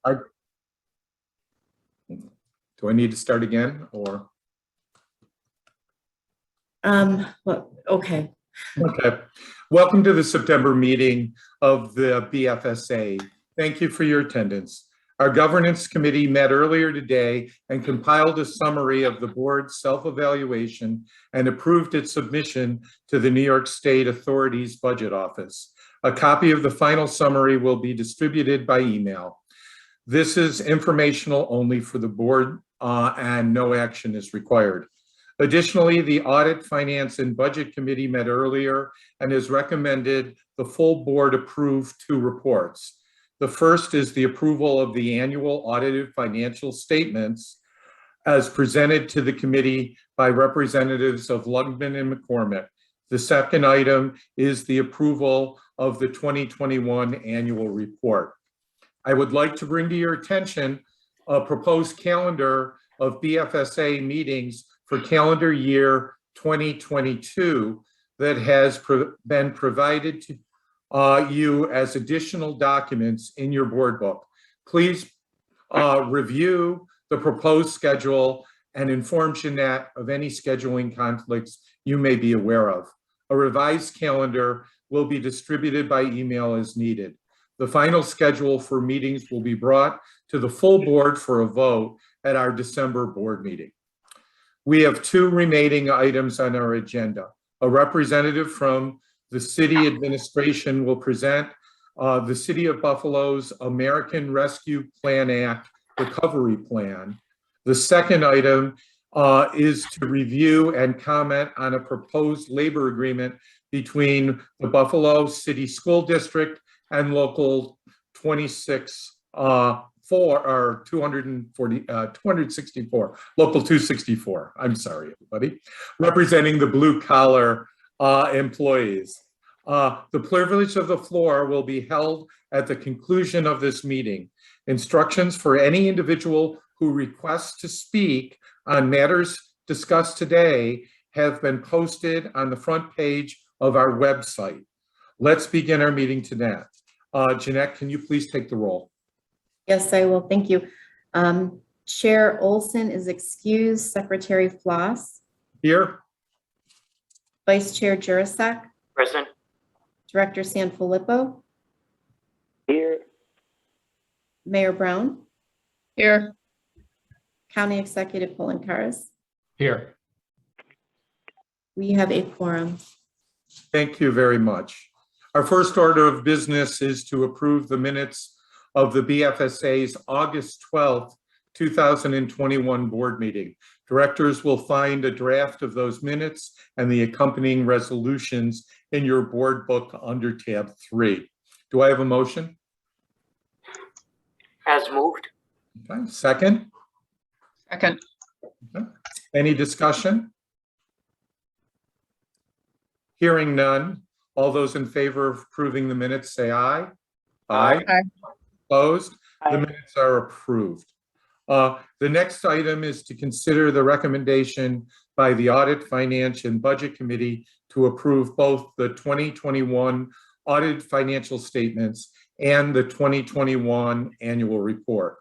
I, do I need to start again or? Well, okay. Okay. Welcome to the September meeting of the BFSA. Thank you for your attendance. Our governance committee met earlier today and compiled a summary of the board's self-evaluation and approved its submission to the New York State Authority's Budget Office. A copy of the final summary will be distributed by email. This is informational only for the board and no action is required. Additionally, the Audit, Finance, and Budget Committee met earlier and has recommended the full board approve 2 reports. The first is the approval of the annual audited financial statements as presented to the committee by representatives of Lugman and McCormick. The second item is the approval of the 2021 annual report. I would like to bring to your attention a proposed calendar of BFSA meetings for calendar year 2022 that has been provided to you as additional documents in your board book. Please review the proposed schedule and inform Jeanette of any scheduling conflicts you may be aware of. A revised calendar will be distributed by email as needed. The final schedule for meetings will be brought to the full board for a vote at our December board meeting. We have 2 remaining items on our agenda. A representative from the city administration will present the City of Buffalo's American Rescue Plan Act Recovery Plan. The second item is to review and comment on a proposed labor agreement between the Buffalo City School District and Local 264, Local 264. I'm sorry, everybody. Representing the blue collar employees. The privilege of the floor will be held at the conclusion of this meeting. Instructions for any individual who requests to speak on matters discussed today have been posted on the front page of our website. Let's begin our meeting today. Jeanette, can you please take the roll? Yes, I will. Thank you. Chair Olson is excused. Secretary Floss. Here. Vice Chair Jurasek. Present. Director Sanfilippo. Here. Mayor Brown. Here. County Executive Polencaris. Here. We have a quorum. Thank you very much. Our first order of business is to approve the minutes of the BFSA's August 12th, 2021 board meeting. Directors will find a draft of those minutes and the accompanying resolutions in your board book under tab 3. Do I have a motion? As moved. Okay. Second? Second. Okay. Any discussion? Hearing none. All those in favor of approving the minutes say aye. Aye. Aye. Opposed? Aye. The minutes are approved. The next item is to consider the recommendation by the Audit, Finance, and Budget Committee to approve both the 2021 audited financial statements and the 2021 annual report.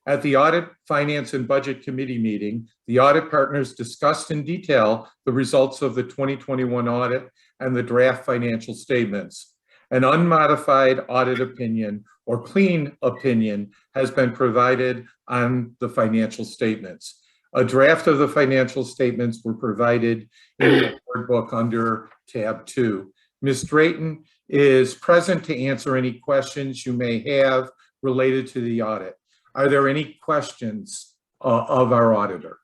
At the Audit, Finance, and Budget Committee meeting, the audit partners discussed in detail the results of the 2021 audit and the draft financial statements. An unmodified audit opinion or clean opinion has been provided on the financial statements. A draft of the financial statements were provided in the board book under tab 2. Ms. Drayton is present to answer any questions you may have related to the audit. Are there any questions of our auditor?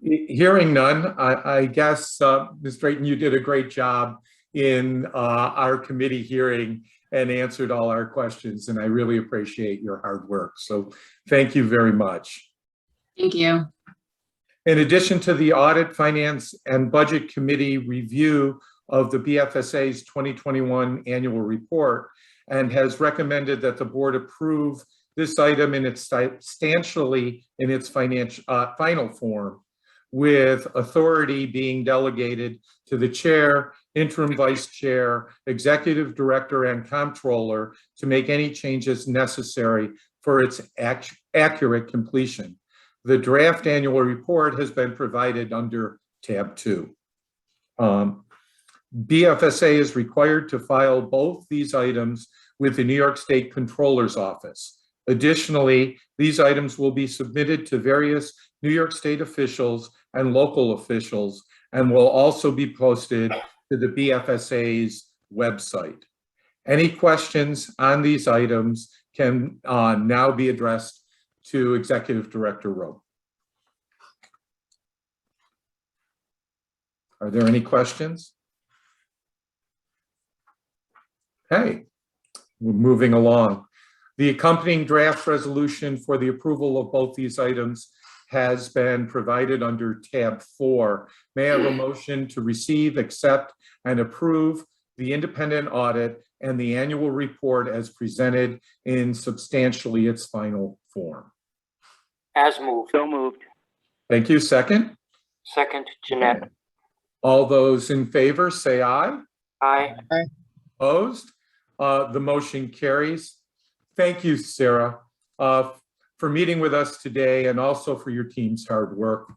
Hearing none, I guess, Ms. Drayton, you did a great job in our committee hearing and answered all our questions, and I really appreciate your hard work. So thank you very much. Thank you. In addition to the Audit, Finance, and Budget Committee review of the BFSA's 2021 annual report and has recommended that the board approve this item in its substantially in its final form, with authority being delegated to the chair, interim vice chair, executive director, and comptroller to make any changes necessary for its accurate completion. The draft annual report has been provided under tab 2. BFSA is required to file both these items with the New York State Controller's Office. Additionally, these items will be submitted to various New York State officials and local officials and will also be posted to the BFSA's website. Any questions on these items can now be addressed to Executive Director Rowe. Are there any questions? Okay, we're moving along. The accompanying draft resolution for the approval of both these items has been provided under tab 4. May I have a motion to receive, accept, and approve the independent audit and the annual report as presented in substantially its final form? As moved. So moved. Thank you. Second? Second, Jeanette. All those in favor say aye. Aye. Opposed? The motion carries. Thank you, Sarah, for meeting with us today and also for your team's hard work.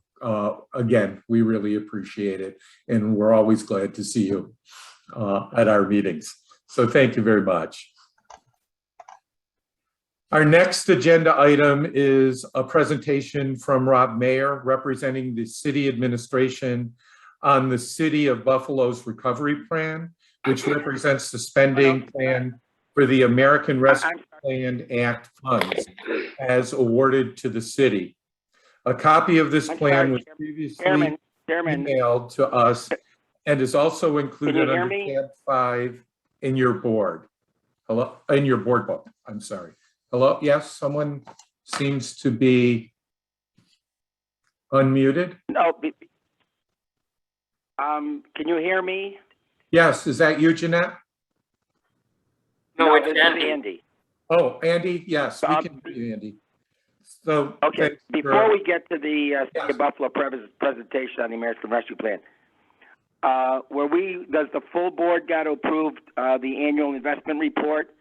Again, we really appreciate it, and we're always glad to see you at our meetings. So thank you very much. Our next agenda item is a presentation from Rob Mayer representing the city administration on the City of Buffalo's recovery plan, which represents the spending plan for the American Rescue Plan Act funds as awarded to the city. A copy of this plan was previously Chairman, emailed to us and is also included hear under me? tab 5 in your board. Hello, in your board book, I'm sorry. Hello, yes, someone seems to be unmuted. No, can you hear me? Yes, is that you, Jeanette? No, this it's is Andy. Andy. Oh, Andy, yes, we can hear you, Andy. So, Okay, thanks before for- we get to the City Yes. of Buffalo presentation on the American Rescue Plan, does the full board got to approve the annual investment report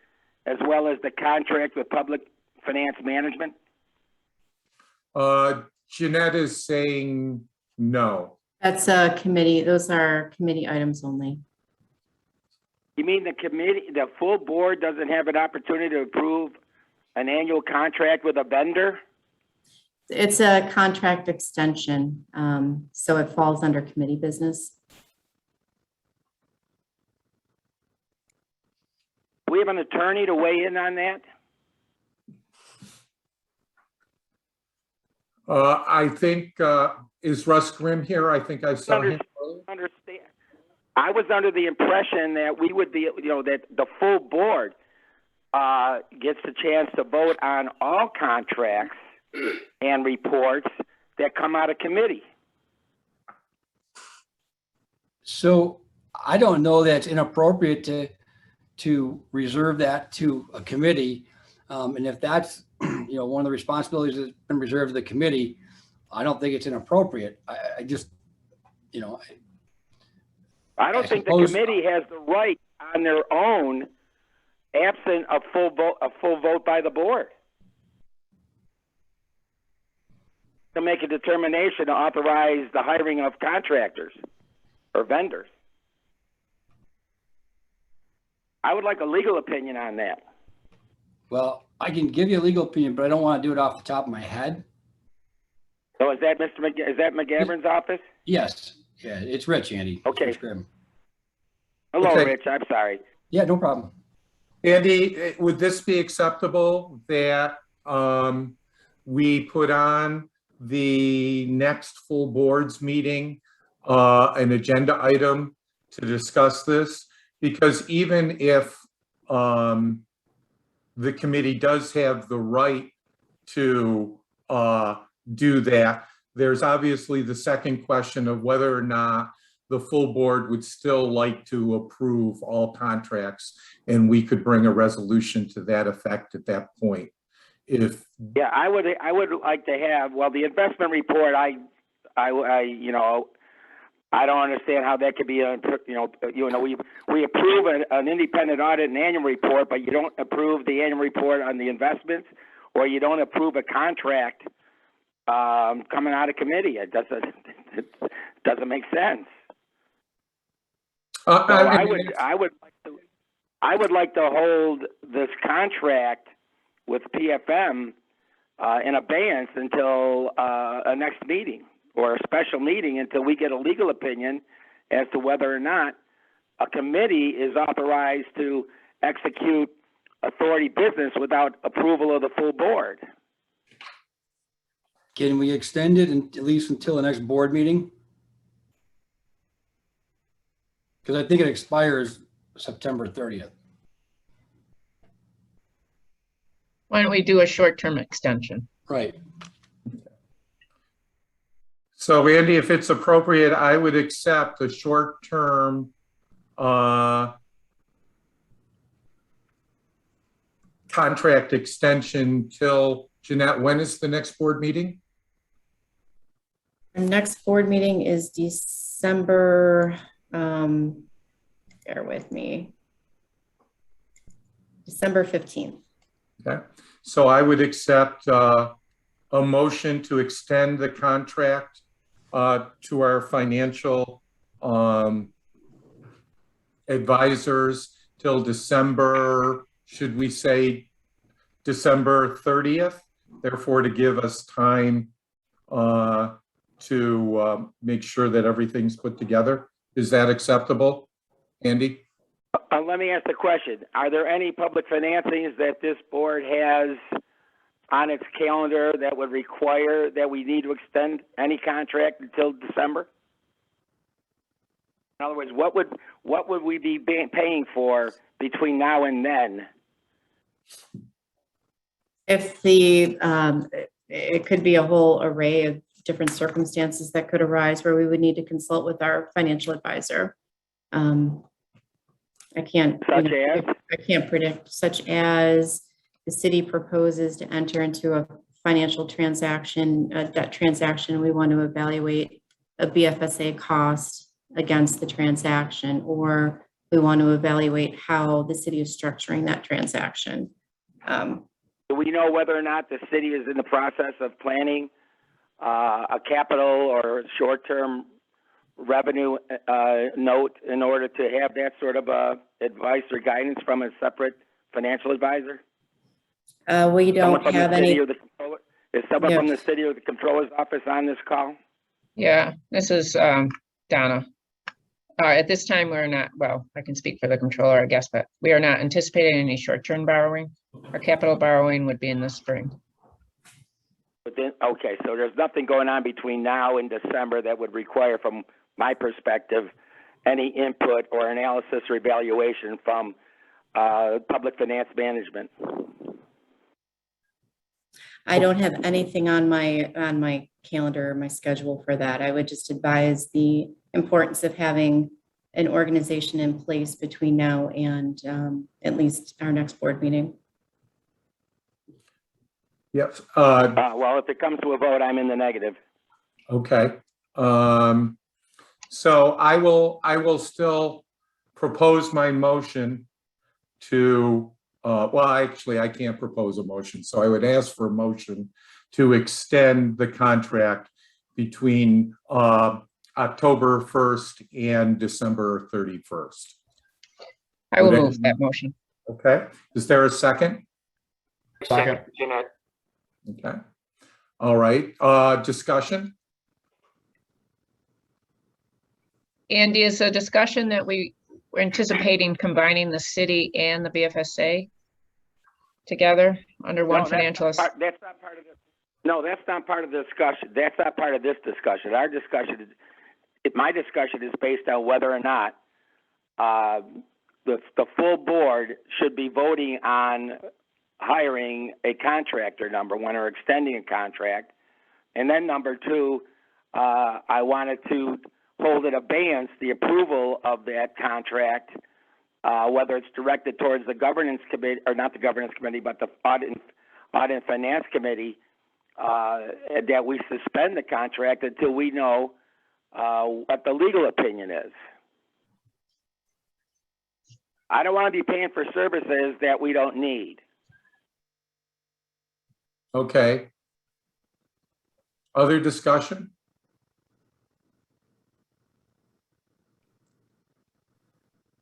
as well as the contract with public finance management? Jeanette is saying no. That's a committee. Those are committee items only. You mean the full board doesn't have an opportunity to approve an annual contract with a vendor? It's a contract extension, so it falls under committee business. Do we have an attorney to weigh in on that? I think, is Russ Grimm here? I think I saw him. Understand. I was under the impression that we would be, that the full board gets the chance to vote on all contracts and reports that come out of committee. So I don't know that it's inappropriate to reserve that to a committee. And if that's, one of the responsibilities that's been reserved to the committee, I don't think it's inappropriate. I just, I don't think the suppose- committee has the right on their own, absent a full vote by the board, to make a determination to authorize the hiring of contractors or vendors. I would like a legal opinion on that. well, I can give you a legal opinion, but I don't want to do it off the top of my head. So is that is that McGavran's office? Yes. Yeah, it's Rich, Andy. Okay. Rich Grimm. Hello, Okay. Rich. I'm sorry. Yeah, no problem. Andy, would this be acceptable that we put on the next full board's meeting an agenda item to discuss this? Because even if the committee does have the right to do that, there's obviously the second question of whether or not the full board would still like to approve all contracts, and we could bring a resolution to that effect at that point. If Yeah, I would like to have, well, the investment report, I don't understand how that could be we approve an independent audit and annual report, but you don't approve the annual report on the investments, or you don't approve a contract coming out of committee. It doesn't make sense. So I would like to hold this contract with PFM in abeyance until a next meeting, or a special meeting, until we get a legal opinion as to whether or not a committee is authorized to execute authority business without approval of the full board. Can we extend it at least until the next board meeting? Because I think it expires September 30th. Why don't we do a short-term extension? Right. So Andy, if it's appropriate, I would accept a short-term contract extension till, Jeanette, when is the next board meeting? Our next board meeting is December, bear with me, December 15th. Okay, so I would accept a motion to extend the contract to our financial advisors till December, should we say December 30th? Therefore, to give us time to make sure that everything's put together. Is that acceptable, Andy? Let me ask the question. Are there any public financings that this board has on its calendar that would require that we need to extend any contract until December? In other words, what would we be paying for between now and then? If it could be a whole array of different circumstances that could arise where we would need to consult with our financial advisor. I can't predict, such as the city proposes to enter into a financial transaction, a debt transaction. We want to evaluate a BFSA cost against the transaction, or we want to evaluate how the city is structuring that transaction. Do we know whether or not the city is in the process of planning a capital or short-term revenue note in order to have that sort of advice or guidance from a separate financial advisor? We don't have any. Is someone from the city or the controller's office on this call? Yeah, this is Donna. At this time, we're not, well, I can speak for the controller, I guess, but we are not anticipating any short-term borrowing. Our capital borrowing would be in the spring. But then, okay, so there's nothing going on between now and December that would require, from my perspective, any input or analysis or evaluation from public finance management. I don't have anything on my calendar or my schedule for that. I would just advise the importance of having an organization in place between now and at least our next board meeting. Yep. Well, if it comes to a vote, I'm in the negative. Okay. So I will still propose my motion to, well, actually, I can't propose a motion. So I would ask for a motion to extend the contract between October 1st and December 31st. I will move that motion. Okay. Is there a second? Second, Jeanette. Okay. All right. Discussion? Andy, is a discussion that we're anticipating combining the city and the BFSA together under one financial? That's not part of this. No, that's not part of the discussion. That's not part of this discussion. Our discussion is, my discussion is based on whether or not the full board should be voting on hiring a contractor, number one, or extending a contract. And then number two, I wanted to hold in abeyance the approval of that contract, whether it's directed towards the governance committee, or not the governance committee, but the audit and finance committee, that we suspend the contract until we know what the legal opinion is. I don't want to be paying for services that we don't need. Okay. Other discussion?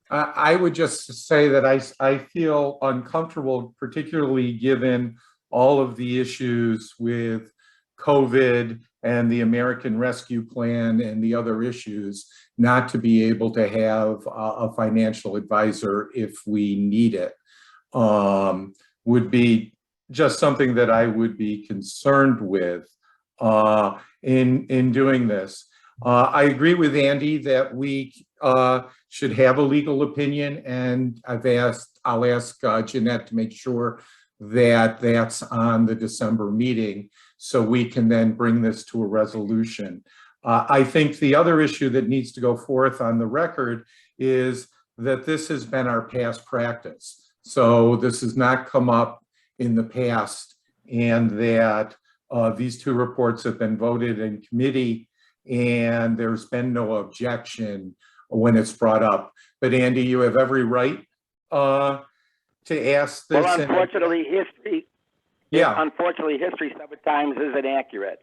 I would just say that I feel uncomfortable, particularly given all of the issues with COVID and the American Rescue Plan and the other issues, not to be able to have a financial advisor if we need it. Would be just something that I would be concerned with in doing this. I agree with Andy that we should have a legal opinion, and I'll ask Jeanette to make sure that that's on the December meeting so we can then bring this to a resolution. I think the other issue that needs to go forth on the record is that this has been our past practice. So this has not come up in the past, and that these two reports have been voted in committee and there's been no objection when it's brought up. But Andy, you have every right to ask this. Well, unfortunately, history sometimes isn't accurate.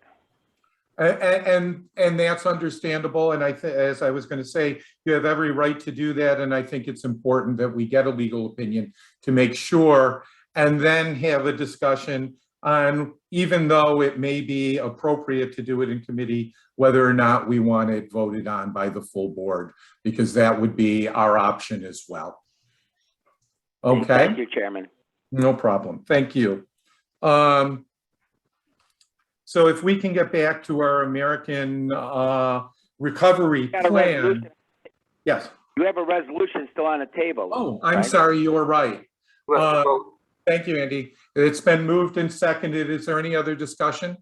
And that's understandable. And as I was going to say, you have every right to do that. And I think it's important that we get a legal opinion to make sure, and then have a discussion on, even though it may be appropriate to do it in committee, whether or not we want it voted on by the full board, because that would be our option as well. Okay. Thank you, Chairman. No problem. Thank you. So if we can get back to our American recovery plan. Yes. You have a resolution still on the table. Oh, I'm right? sorry. You were right. We have to vote. Thank you, Andy. It's been moved and seconded. Is there any other discussion?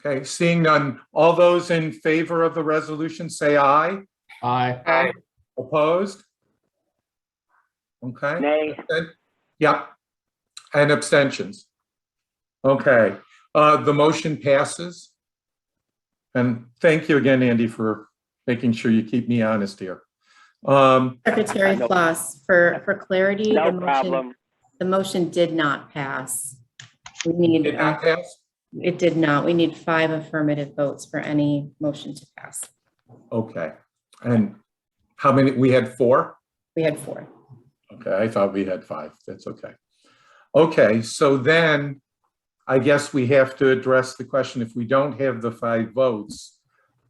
Okay, seeing none. All those in favor of the resolution say aye. Aye. Aye. Opposed? Okay. Nay. Yep. And abstentions. Okay. The motion passes. And thank you again, Andy, for making sure you keep me honest here. Secretary Floss, for clarity, No problem. the motion did not pass. We need, Did not pass? it did not. We need 5 affirmative votes for any motion to pass. Okay. And how many? We had 4? We had 4. Okay, I thought we had 5. That's okay. Okay, so then I guess we have to address the question, if we don't have the 5 votes,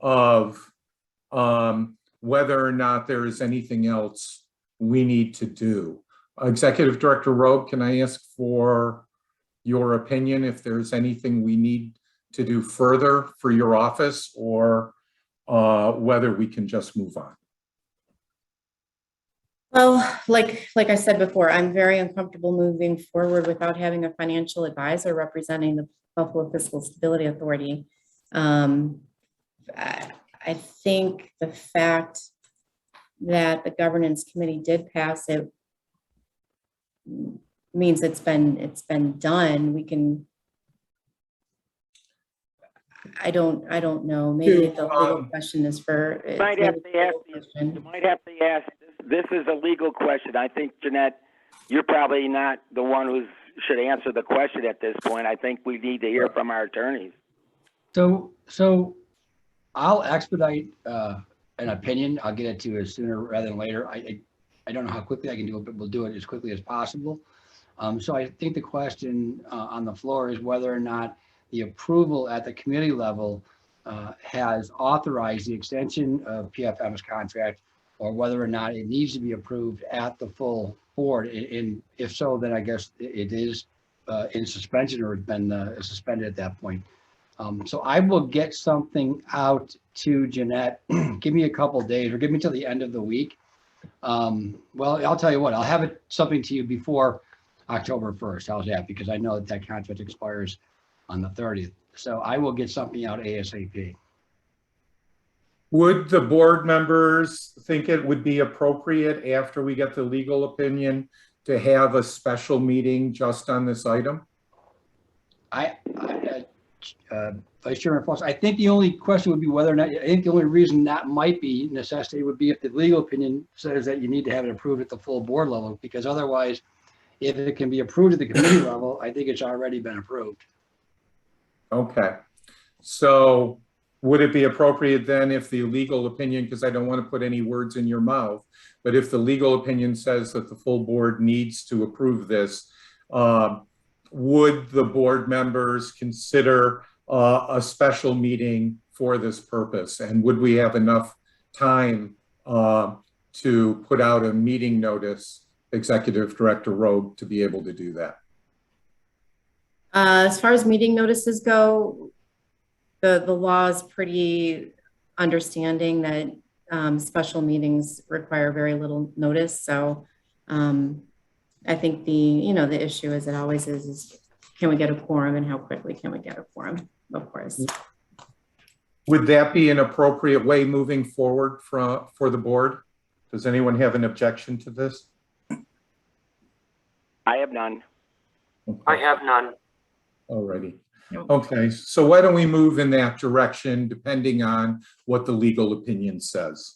of whether or not there is anything else we need to do. Executive Director Robe, can I ask for your opinion if there's anything we need to do further for your office, or whether we can just move on? Well, like I said before, I'm very uncomfortable moving forward without having a financial advisor representing the Buffalo Fiscal Stability Authority. I think the fact that the governance committee did pass it means it's been done. We can. I don't know. Maybe the legal question is for. You might have to ask. You might have to ask. This is a legal question. I think, Jeanette, you're probably not the one who should answer the question at this point. I think we need to hear from our attorneys. So I'll expedite an opinion. I'll get it to you sooner rather than later. I don't know how quickly I can do it, but we'll do it as quickly as possible. So I think the question on the floor is whether or not the approval at the committee level has authorized the extension of PFM's contract, or whether or not it needs to be approved at the full board. And if so, then I guess it is in suspension, or has been suspended at that point. So I will get something out to Jeanette. Give me a couple of days, or give me till the end of the week. Well, I'll tell you what, I'll have something to you before October 1st. How's that? Because I know that contract expires on the 30th. So I will get something out ASAP. Would the board members think it would be appropriate, after we get the legal opinion, to have a special meeting just on this item? Vice Chairman Foss, I think the only question would be whether or not, I think the only reason that might be necessity would be if the legal opinion says that you need to have it approved at the full board level, because otherwise, if it can be approved at the committee level, I think it's already been approved. Okay. So would it be appropriate then if the legal opinion, because I don't want to put any words in your mouth, but if the legal opinion says that the full board needs to approve this, would the board members consider a special meeting for this purpose? And would we have enough time to put out a meeting notice, Executive Director Rogue, to be able to do that? As far as meeting notices go, the law is pretty understanding that special meetings require very little notice. So I think the issue as it always is can we get a quorum and how quickly can we get a quorum, of course. Would that be an appropriate way moving forward for the board? Does anyone have an objection to this? I have none. Okay. I have none. Alrighty. Nope. Okay, so why don't we move in that direction depending on what the legal opinion says.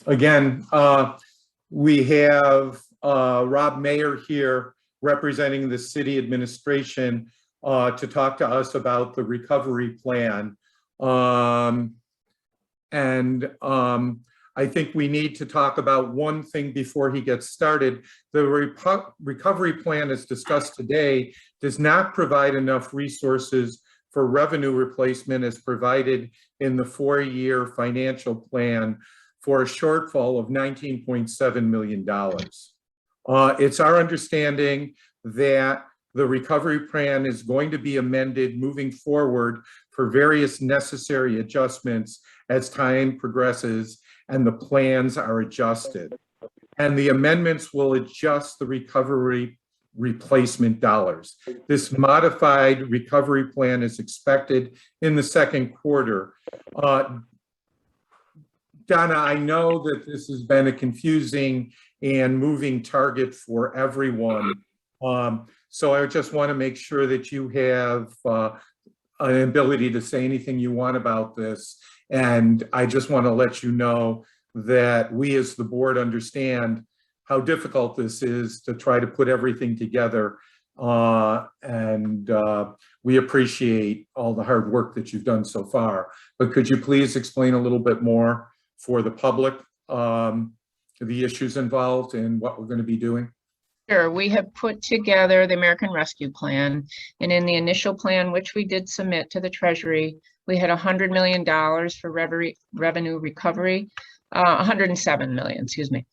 Again, we have Rob Mayer here representing the city administration to talk to us about the recovery plan. I think we need to talk about one thing before he gets started. The recovery plan as discussed today does not provide enough resources for revenue replacement as provided in the 4-year financial plan for a shortfall of $19.7 million. It's our understanding that the recovery plan is going to be amended moving forward for various necessary adjustments as time progresses and the plans are adjusted. And the amendments will adjust the recovery replacement dollars. This modified recovery plan is expected in the second quarter. Donna, I know that this has been a confusing and moving target for everyone. So I just want to make sure that you have an ability to say anything you want about this. And I just want to let you know that we as the board understand how difficult this is to try to put everything together. We appreciate all the hard work that you've done so far. But could you please explain a little bit more for the public, the issues involved and what we're going to be doing? Sure. We have put together the American Rescue Plan, and in the initial plan, which we did submit to the Treasury, we had $100 million for revenue recovery, 107 million, excuse me.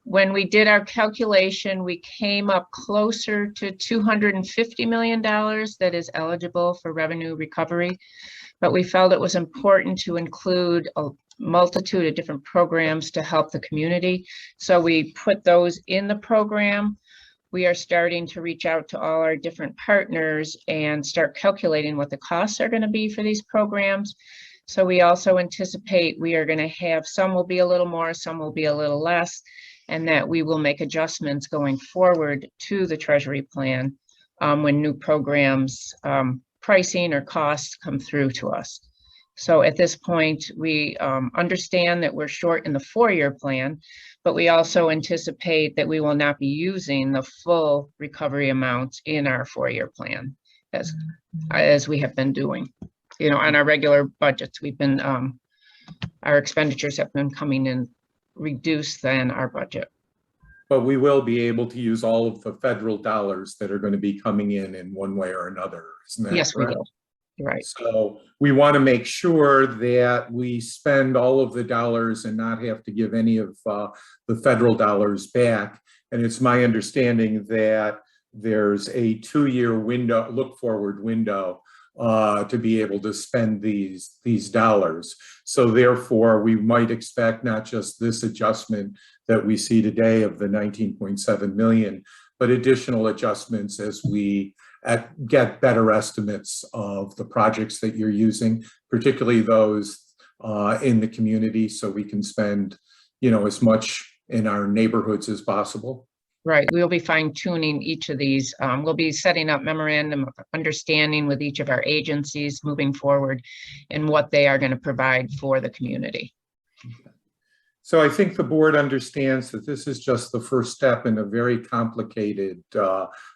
When we did our calculation, we came up closer to $250 million that is eligible for revenue recovery, but we felt it was important to include a multitude of different programs to help the community. So we put those in the program. We are starting to reach out to all our different partners and start calculating what the costs are going to be for these programs. So we also anticipate we are going to have some will be a little more, some will be a little less, and that we will make adjustments going forward to the Treasury plan when new programs pricing or costs come through to us. So at this point, we understand that we're short in the 4-year plan, but we also anticipate that we will not be using the full recovery amounts in our 4-year plan as we have been doing. You know, on our regular budgets, we've been, our expenditures have been coming in reduced than our budget. But we will be able to use all of the federal dollars that are going to be coming in one way or another, isn't that Yes, correct? we will. Right. So we want to make sure that we spend all of the dollars and not have to give any of the federal dollars back. And it's my understanding that there's a 2-year window, look forward window to be able to spend these dollars. So therefore, we might expect not just this adjustment that we see today of the 19.7 million, but additional adjustments as we get better estimates of the projects that you're using, particularly those in the community, so we can spend, you know, as much in our neighborhoods as possible. Right, we'll be fine tuning each of these. We'll be setting up memorandum of understanding with each of our agencies moving forward and what they are going to provide for the community. So I think the board understands that this is just the first step in a very complicated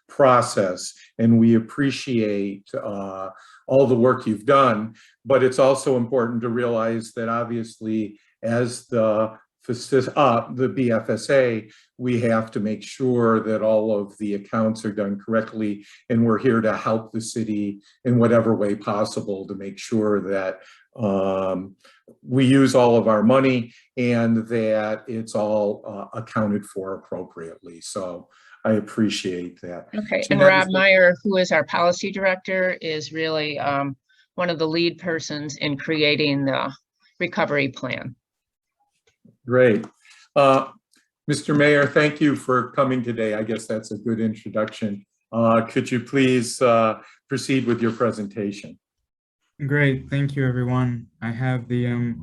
process, and we appreciate all the work you've done, but it's also important to realize that obviously as the BFSA, we have to make sure that all of the accounts are done correctly, and we're here to help the city in whatever way possible to make sure that we use all of our money and that it's all accounted for appropriately. So I appreciate that. Okay, and Jeanette, Rob Meyer, who is our policy director, is really one of the lead persons in creating the recovery plan. Great. Mr. Mayor, thank you for coming today. I guess that's a good introduction. Could you please proceed with your presentation? Great, thank you, everyone. I have the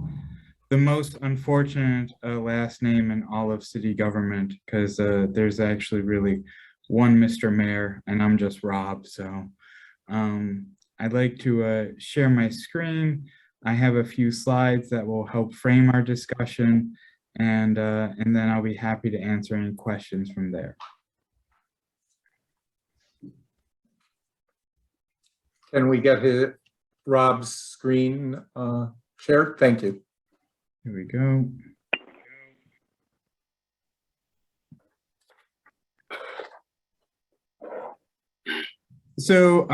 most unfortunate last name in all of city government, because there's actually really one Mr. Mayor, and I'm just Rob. So I'd like to share my screen. I have a few slides that will help frame our discussion, and then I'll be happy to answer any questions from there. Can we get Rob's screen shared? Thank you. Here we go. So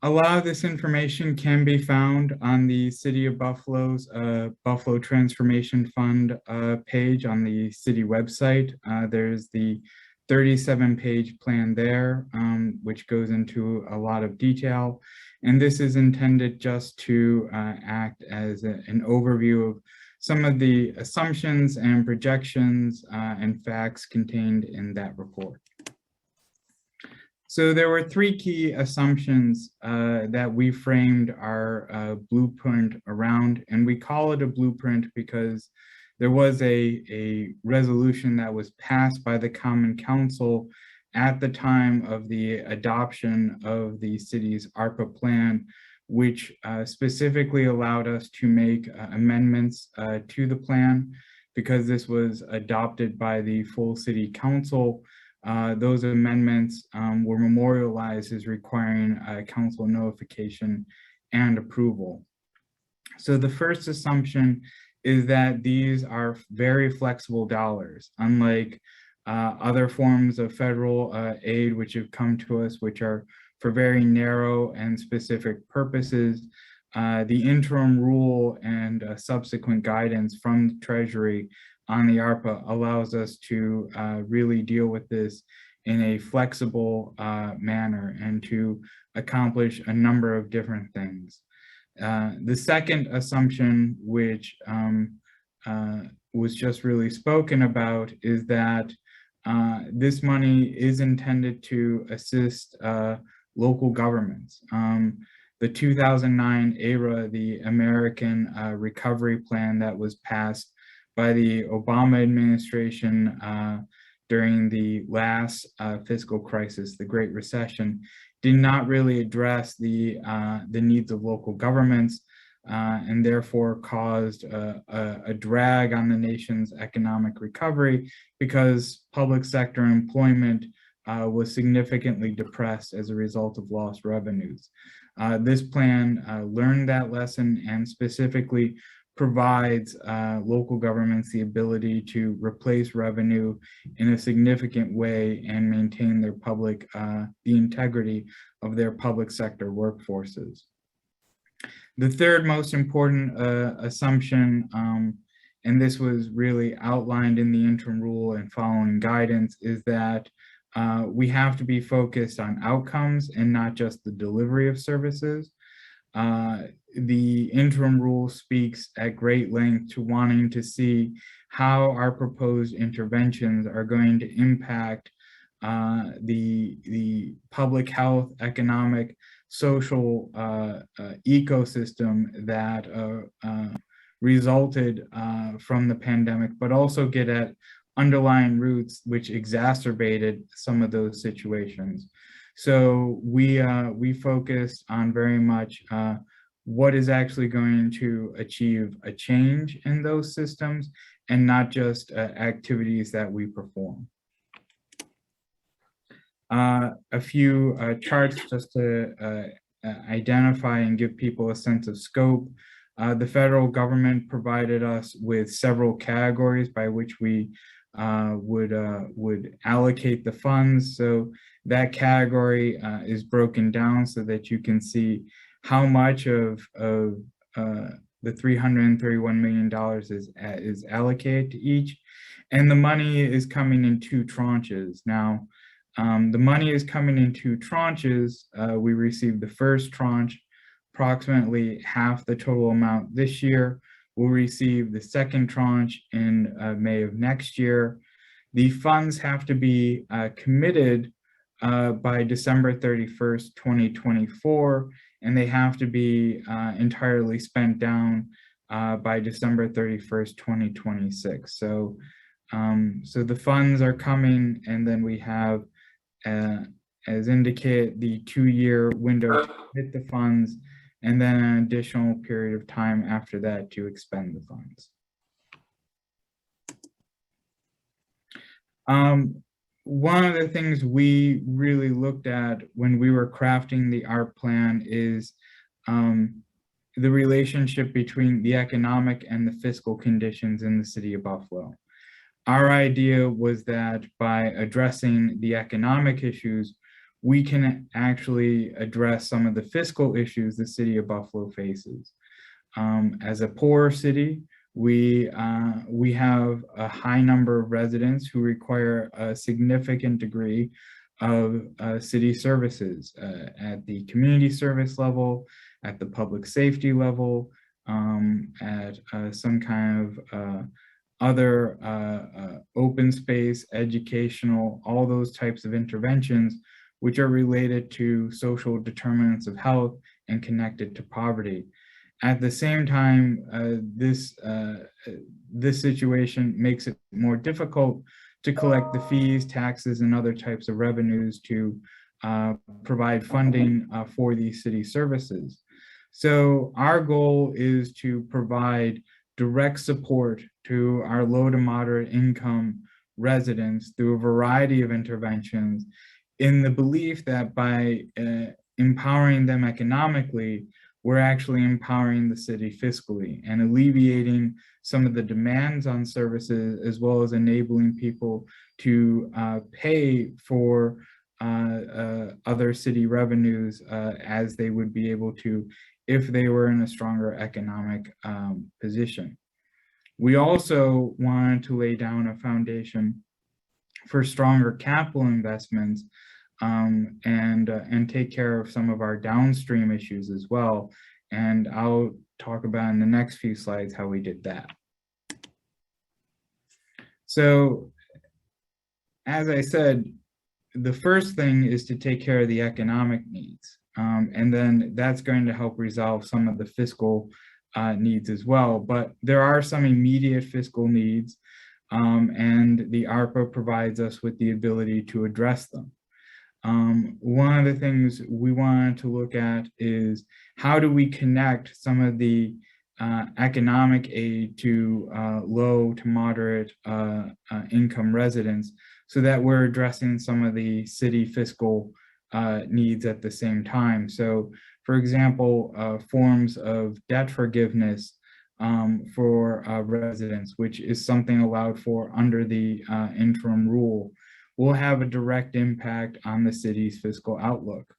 a lot of this information can be found on the City of Buffalo's Buffalo Transformation Fund page on the city website. There's the 37-page plan there, which goes into a lot of detail. And this is intended just to act as an overview of some of the assumptions and projections and facts contained in that report. So there were three key assumptions that we framed our blueprint around, and we call it a blueprint because there was a resolution that was passed by the Common Council at the time of the adoption of the city's ARPA plan, which specifically allowed us to make amendments to the plan. Because this was adopted by the full city council, those amendments were memorialized as requiring council notification and approval. So the first assumption is that these are very flexible dollars, unlike other forms of federal aid which have come to us, which are for very narrow and specific purposes. The interim rule and subsequent guidance from the Treasury on the ARPA allows us to really deal with this in a flexible manner and to accomplish a number of different things. The second assumption, which was just really spoken about, is that this money is intended to assist local governments. The 2009 ARA, the American Recovery Plan that was passed by the Obama administration during the last fiscal crisis, the Great Recession, did not really address the needs of local governments and therefore caused a drag on the nation's economic recovery because public sector employment was significantly depressed as a result of lost revenues. This plan learned that lesson and specifically provides local governments the ability to replace revenue in a significant way and maintain their the integrity of their public sector workforces. The third most important assumption, and this was really outlined in the interim rule and following guidance, is that we have to be focused on outcomes and not just the delivery of services. The interim rule speaks at great length to wanting to see how our proposed interventions are going to impact the public health, economic, social ecosystem that resulted from the pandemic, but also get at underlying roots which exacerbated some of those situations. So we focused on very much what is actually going to achieve a change in those systems and not just activities that we perform. A few charts just to identify and give people a sense of scope. The federal government provided us with several categories by which we would allocate the funds. So that category is broken down so that you can see how much of the $331 million is allocated to each. And the money is coming in two tranches. Now, the money is coming in two tranches. We received the first tranche, approximately half the total amount this year. We'll receive the second tranche in May of next year. The funds have to be committed by December 31st, 2024, and they have to be entirely spent down by December 31st, 2026. So the funds are coming, and then we have, as indicated, the 2-year window to hit the funds, and then an additional period of time after that to expend the funds. One of the things we really looked at when we were crafting the ARP plan is the relationship between the economic and the fiscal conditions in the city of Buffalo. Our idea was that by addressing the economic issues, we can actually address some of the fiscal issues the city of Buffalo faces. As a poor city, we have a high number of residents who require a significant degree of city services at the community service level, at the public safety level, at some kind of other open space, educational, all those types of interventions which are related to social determinants of health and connected to poverty. At the same time, this situation makes it more difficult to collect the fees, taxes, and other types of revenues to provide funding for these city services. So our goal is to provide direct support to our low to moderate income residents through a variety of interventions, in the belief that by empowering them economically, we're actually empowering the city fiscally and alleviating some of the demands on services, as well as enabling people to pay for other city revenues as they would be able to if they were in a stronger economic position. We also wanted to lay down a foundation for stronger capital investments and take care of some of our downstream issues as well. And I'll talk about in the next few slides how we did that. So, as I said, the first thing is to take care of the economic needs. And then that's going to help resolve some of the fiscal needs as well. But there are some immediate fiscal needs, and the ARPA provides us with the ability to address them. One of the things we wanted to look at is how do we connect some of the economic aid to low to moderate income residents so that we're addressing some of the city fiscal needs at the same time. So, for example, forms of debt forgiveness for residents, which is something allowed for under the interim rule, will have a direct impact on the city's fiscal outlook.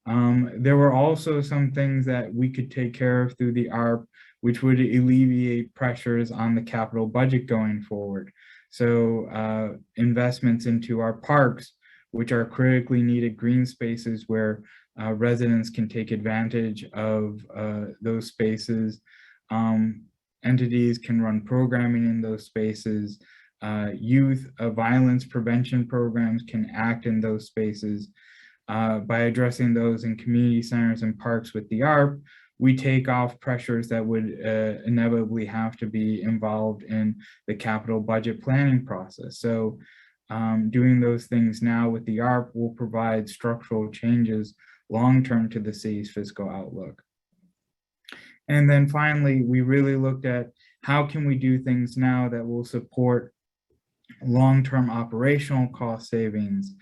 There were also some things that we could take care of through the ARP, which would alleviate pressures on the capital budget going forward. So investments into our parks, which are critically needed green spaces where residents can take advantage of those spaces. Entities can run programming in those spaces. Youth violence prevention programs can act in those spaces. By addressing those in community centers and parks with the ARP, we take off pressures that would inevitably have to be involved in the capital budget planning process. So doing those things now with the ARP will provide structural changes long-term to the city's fiscal outlook. And then finally, we really looked at how can we do things now that will support long-term operational cost savings,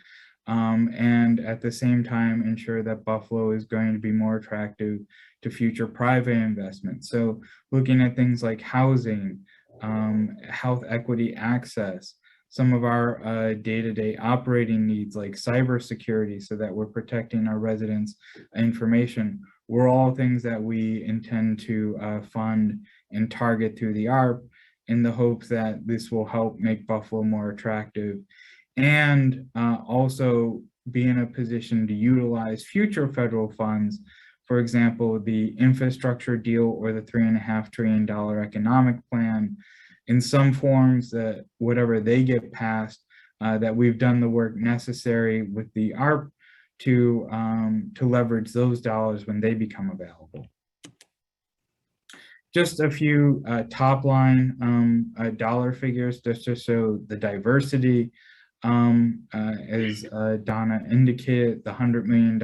and at the same time ensure that Buffalo is going to be more attractive to future private investment. So looking at things like housing, health equity access, some of our day-to-day operating needs like cybersecurity so that we're protecting our residents' information, were all things that we intend to fund and target through the ARP in the hopes that this will help make Buffalo more attractive and also be in a position to utilize future federal funds. For example, the infrastructure deal or the $3.5 trillion economic plan in some forms that whatever they get passed, that we've done the work necessary with the ARP to leverage those dollars when they become available. Just a few top line dollar figures just to show the diversity. As Donna indicated, the $100 million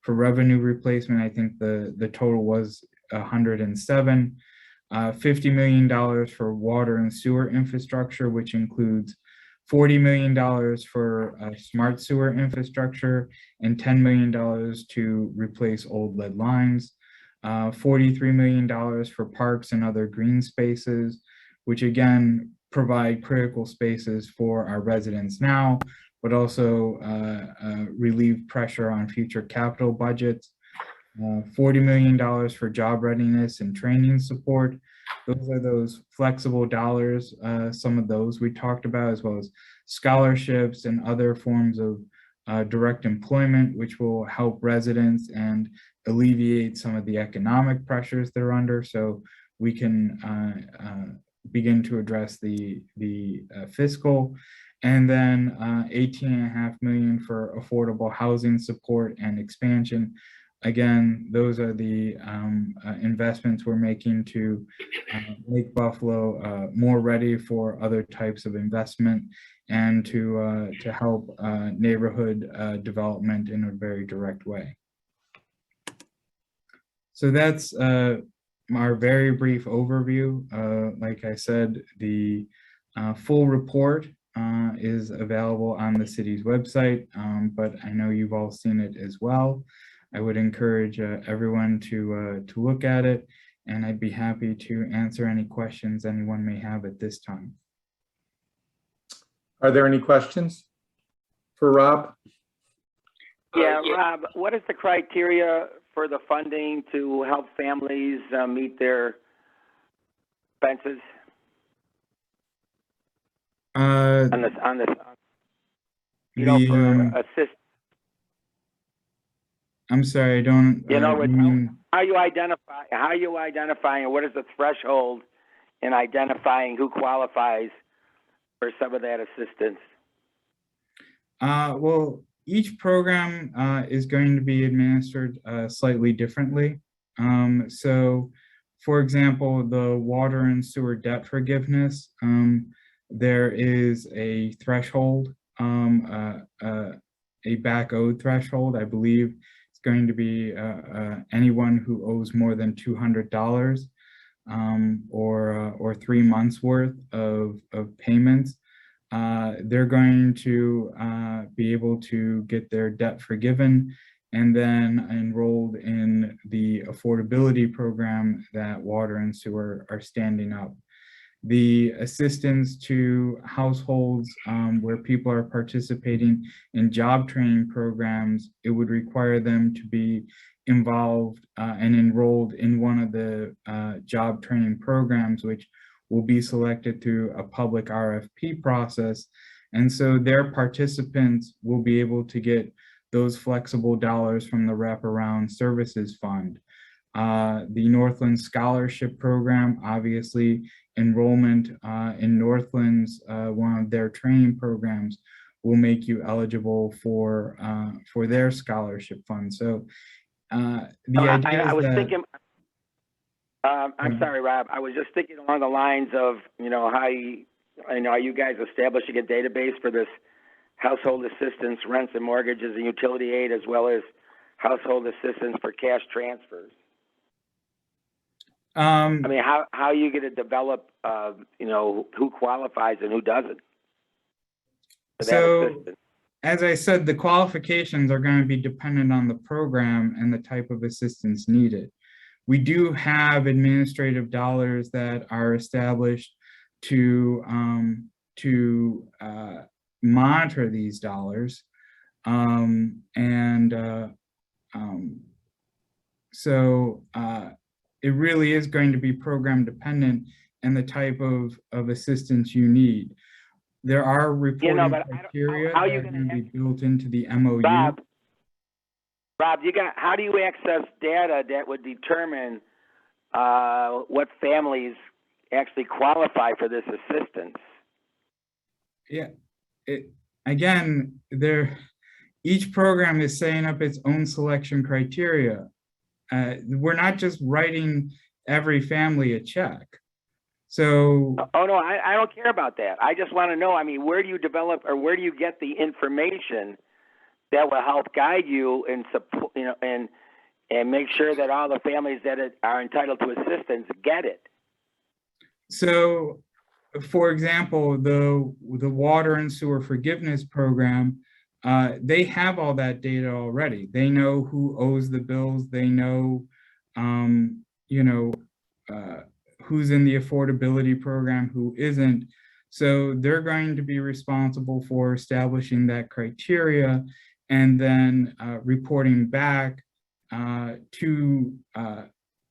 for revenue replacement, I think the total was 107. $50 million for water and sewer infrastructure, which includes $40 million for smart sewer infrastructure and $10 million to replace old lead lines. $43 million for parks and other green spaces, which again provide critical spaces for our residents now, but also relieve pressure on future capital budgets. $40 million for job readiness and training support. Those are those flexible dollars, some of those we talked about, as well as scholarships and other forms of direct employment, which will help residents and alleviate some of the economic pressures they're under, so we can begin to address the fiscal. And then $18.5 million for affordable housing support and expansion. Again, those are the investments we're making to make Buffalo more ready for other types of investment and to help neighborhood development in a very direct way. So that's our very brief overview. Like I said, the full report is available on the city's website, but I know you've all seen it as well. I would encourage everyone to look at it, and I'd be happy to answer any questions anyone may have at this time. Are there any questions for Rob? Yeah, Rob, what is the criteria for the funding to help families meet their expenses on this, you know, for assist? I'm sorry, I don't. You know, how you identifying, and what is the threshold in identifying who qualifies for some of that assistance? Well, each program is going to be administered slightly differently. So, for example, the water and sewer debt forgiveness, there is a threshold, a back owed threshold. I believe it's going to be anyone who owes more than $200 or 3 months worth of payments. They're going to be able to get their debt forgiven and then enrolled in the affordability program that water and sewer are standing up. The assistance to households where people are participating in job training programs, it would require them to be involved and enrolled in one of the job training programs, which will be selected through a public RFP process. And so their participants will be able to get those flexible dollars from the Wraparound Services Fund. The Northland Scholarship Program, obviously enrollment in Northland's, one of their training programs, will make you eligible for their scholarship fund. So the idea I is was that, thinking, I'm sorry, Rob. I was just thinking along the lines of, how are you guys establishing a database for this household assistance, rents and mortgages and utility aid, as well as household assistance for cash transfers? I mean, how are you going to develop, who qualifies and who doesn't? For that so assistance? as I said, the qualifications are going to be dependent on the program and the type of assistance needed. We do have administrative dollars that are established to monitor these dollars. So it really is going to be program dependent and the type of assistance you need. There are reporting but criteria how are that you are gonna going to be built into the MOU. Rob, how do you access data that would determine what families actually qualify for this assistance? Yeah, again, each program is setting up its own selection criteria. We're not just writing every family a check. So. Oh no, I don't care about that. I just want to know. I mean, where do you develop, or where do you get the information that will help guide you and support, and make sure that all the families that are entitled to assistance get it? So, for example, the water and sewer forgiveness program, they have all that data already. They know who owes the bills. They know, who's in the affordability program, who isn't. So they're going to be responsible for establishing that criteria and then reporting back to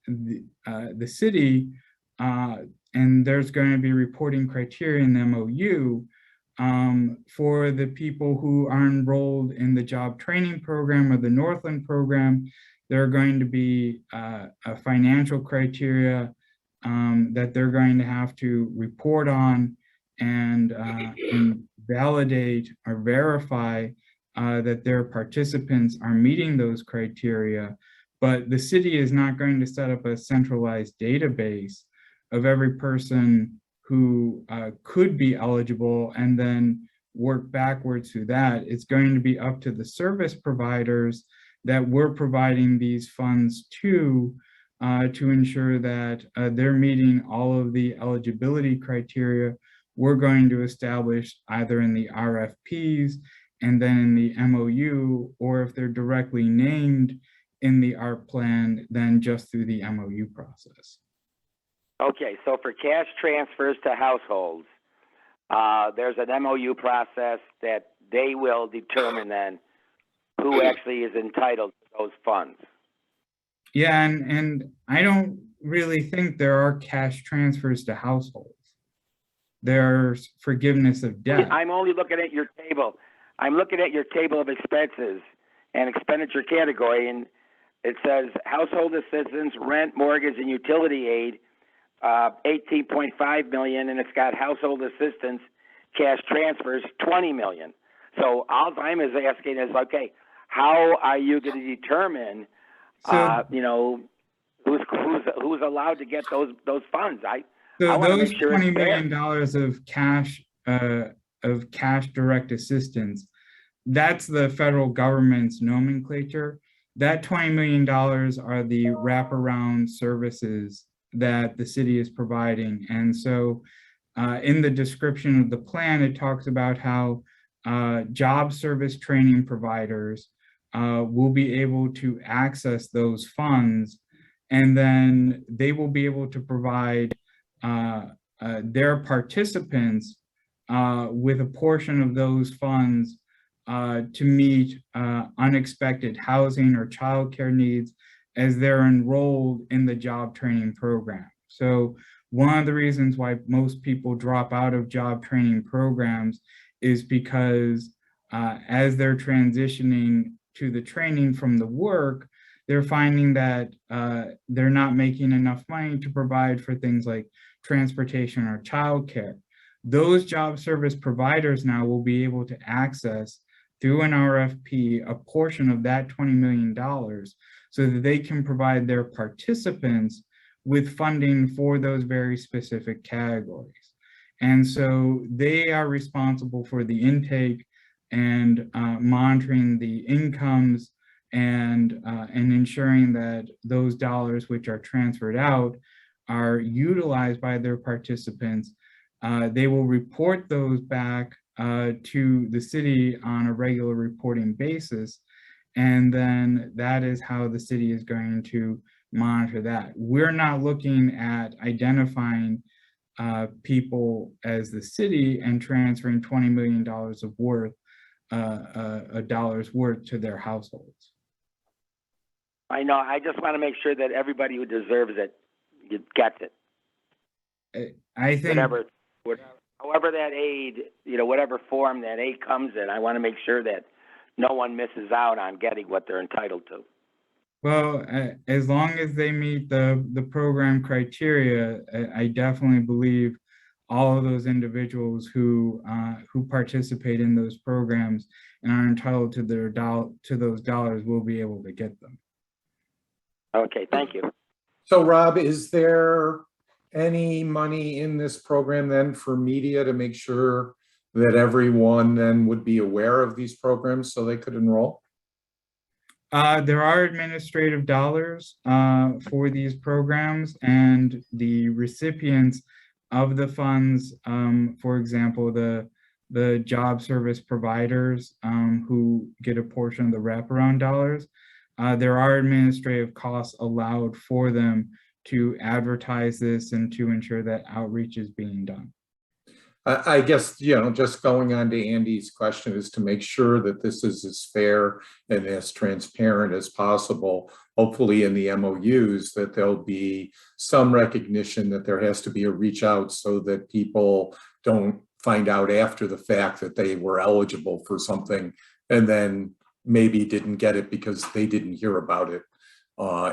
the city. And there's going to be reporting criteria in the MOU for the people who are enrolled in the job training program or the Northland program. There are going to be a financial criteria that they're going to have to report on and validate or verify that their participants are meeting those criteria. But the city is not going to set up a centralized database of every person who could be eligible and then work backwards through that. It's going to be up to the service providers that we're providing these funds to ensure that they're meeting all of the eligibility criteria we're going to establish either in the RFPs and then in the MOU, or if they're directly named in the ARP plan, then just through the MOU process. Okay, so for cash transfers to households, there's an MOU process that they will determine then who actually is entitled to those funds. Yeah, and I don't really think there are cash transfers to households. There's forgiveness of debt. I'm only looking at your table. I'm looking at your table of expenses and expenditure category, and it says household assistance, rent, mortgage, and utility aid, $18.5 million, and it's got household assistance, cash transfers, $20 million. So all I'm asking is, okay, how are you going to determine, who's allowed to get those funds? So those make sure $20 million of cash direct assistance, that's the federal government's nomenclature. That $20 million are the wraparound services that the city is providing. And so in the description of the plan, it talks about how job service training providers will be able to access those funds, and then they will be able to provide their participants with a portion of those funds to meet unexpected housing or childcare needs as they're enrolled in the job training program. So one of the reasons why most people drop out of job training programs is because as they're transitioning to the training from the work, they're finding that they're not making enough money to provide for things like transportation or childcare. Those job service providers now will be able to access through an RFP a portion of that $20 million so that they can provide their participants with funding for those very specific categories. And so they are responsible for the intake and monitoring the incomes and ensuring that those dollars which are transferred out are utilized by their participants. They will report those back to the city on a regular reporting basis. And then that is how the city is going to monitor that. We're not looking at identifying people as the city and transferring $20 million of worth, dollars worth to their households. I know. I just want to make sure that everybody who deserves it gets it. I think However that aid, whatever form that aid comes in, I want to make sure that no one misses out on getting what they're entitled to. well, as long as they meet the program criteria, I definitely believe all of those individuals who participate in those programs and are entitled to those dollars will be able to get them. Okay, thank you. So Rob, is there any money in this program then for media to make sure that everyone then would be aware of these programs so they could enroll? There are administrative dollars for these programs, and the recipients of the funds, for example, the job service providers who get a portion of the wraparound dollars, there are administrative costs allowed for them to advertise this and to ensure that outreach is being done. I guess, just going on to Andy's question is to make sure that this is as fair and as transparent as possible. Hopefully in the MOUs that there'll be some recognition that there has to be a reach out so that people don't find out after the fact that they were eligible for something and then maybe didn't get it because they didn't hear about it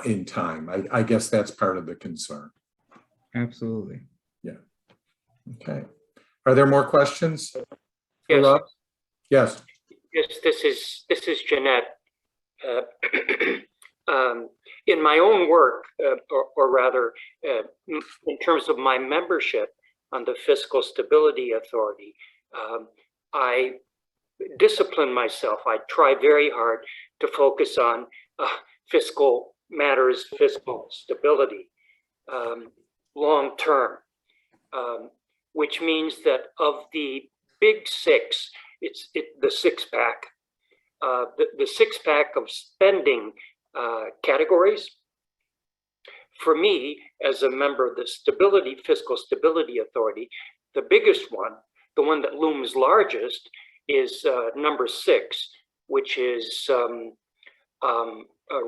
in time. I guess that's part of the concern. Absolutely. Yeah. Okay. Are there more questions? Yes. Rob? Yes. Yes, this is Jeanette. In my own work, or rather, in terms of my membership on the Fiscal Stability Authority, I discipline myself. I try very hard to focus on fiscal matters, fiscal stability, long term, which means that of the big six, it's the six pack, the six pack of spending categories. For me, as a member of the Fiscal Stability Authority, the biggest one, the one that looms largest, is number 6, which is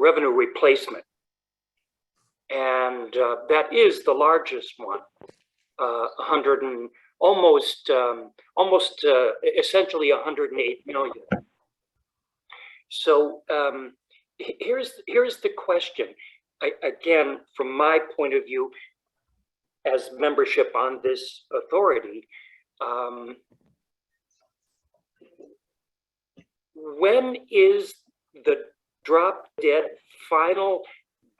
revenue replacement. And that is the largest one, 100 and almost essentially 108 million. So here's the question. Again, from my point of view, as membership on this authority, when is the drop dead final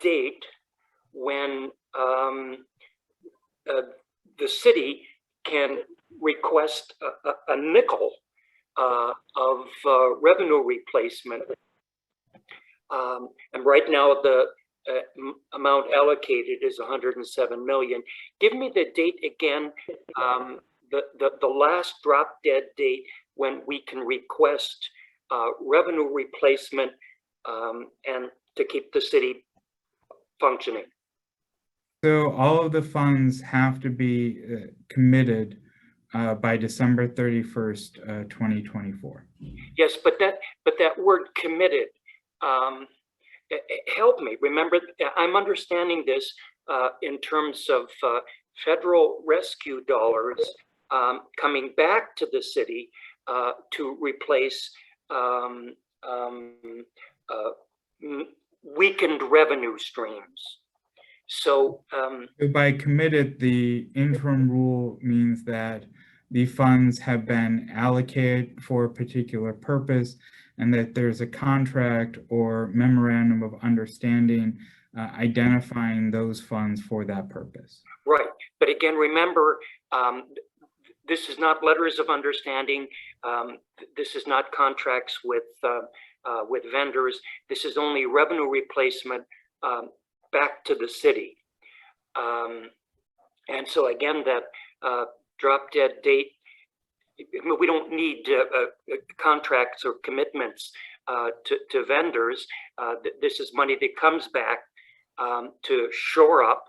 date when the city can request a nickel of revenue replacement? And right now the amount allocated is 107 million. Give me the date again, the last drop dead date when we can request revenue replacement and to keep the city functioning. So all of the funds have to be committed by December 31st, 2024. Yes, but that word committed, help me. Remember, I'm understanding this in terms of federal rescue dollars coming back to the city to replace weakened revenue streams. So by committed, the interim rule means that the funds have been allocated for a particular purpose and that there's a contract or memorandum of understanding identifying those funds for that purpose. Right. But again, remember, this is not letters of understanding. This is not contracts with vendors. This is only revenue replacement back to the city. And so again, that drop dead date, we don't need contracts or commitments to vendors. This is money that comes back to shore up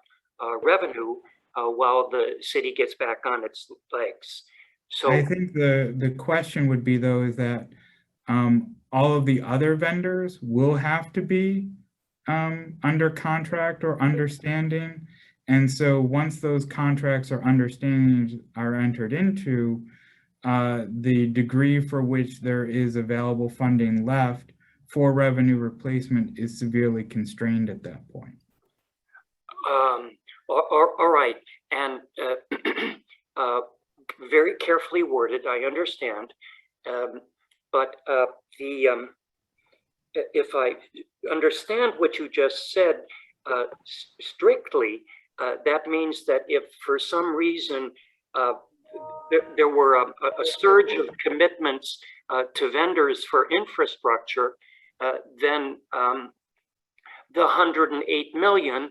revenue while the city gets back on its legs. So I think the question would be though, is that all of the other vendors will have to be under contract or understanding. And so once those contracts or understandings are entered into, the degree for which there is available funding left for revenue replacement is severely constrained at that point. all right, and very carefully worded, I understand, but if I understand what you just said strictly, that means that if for some reason there were a surge of commitments to vendors for infrastructure, then the 108 million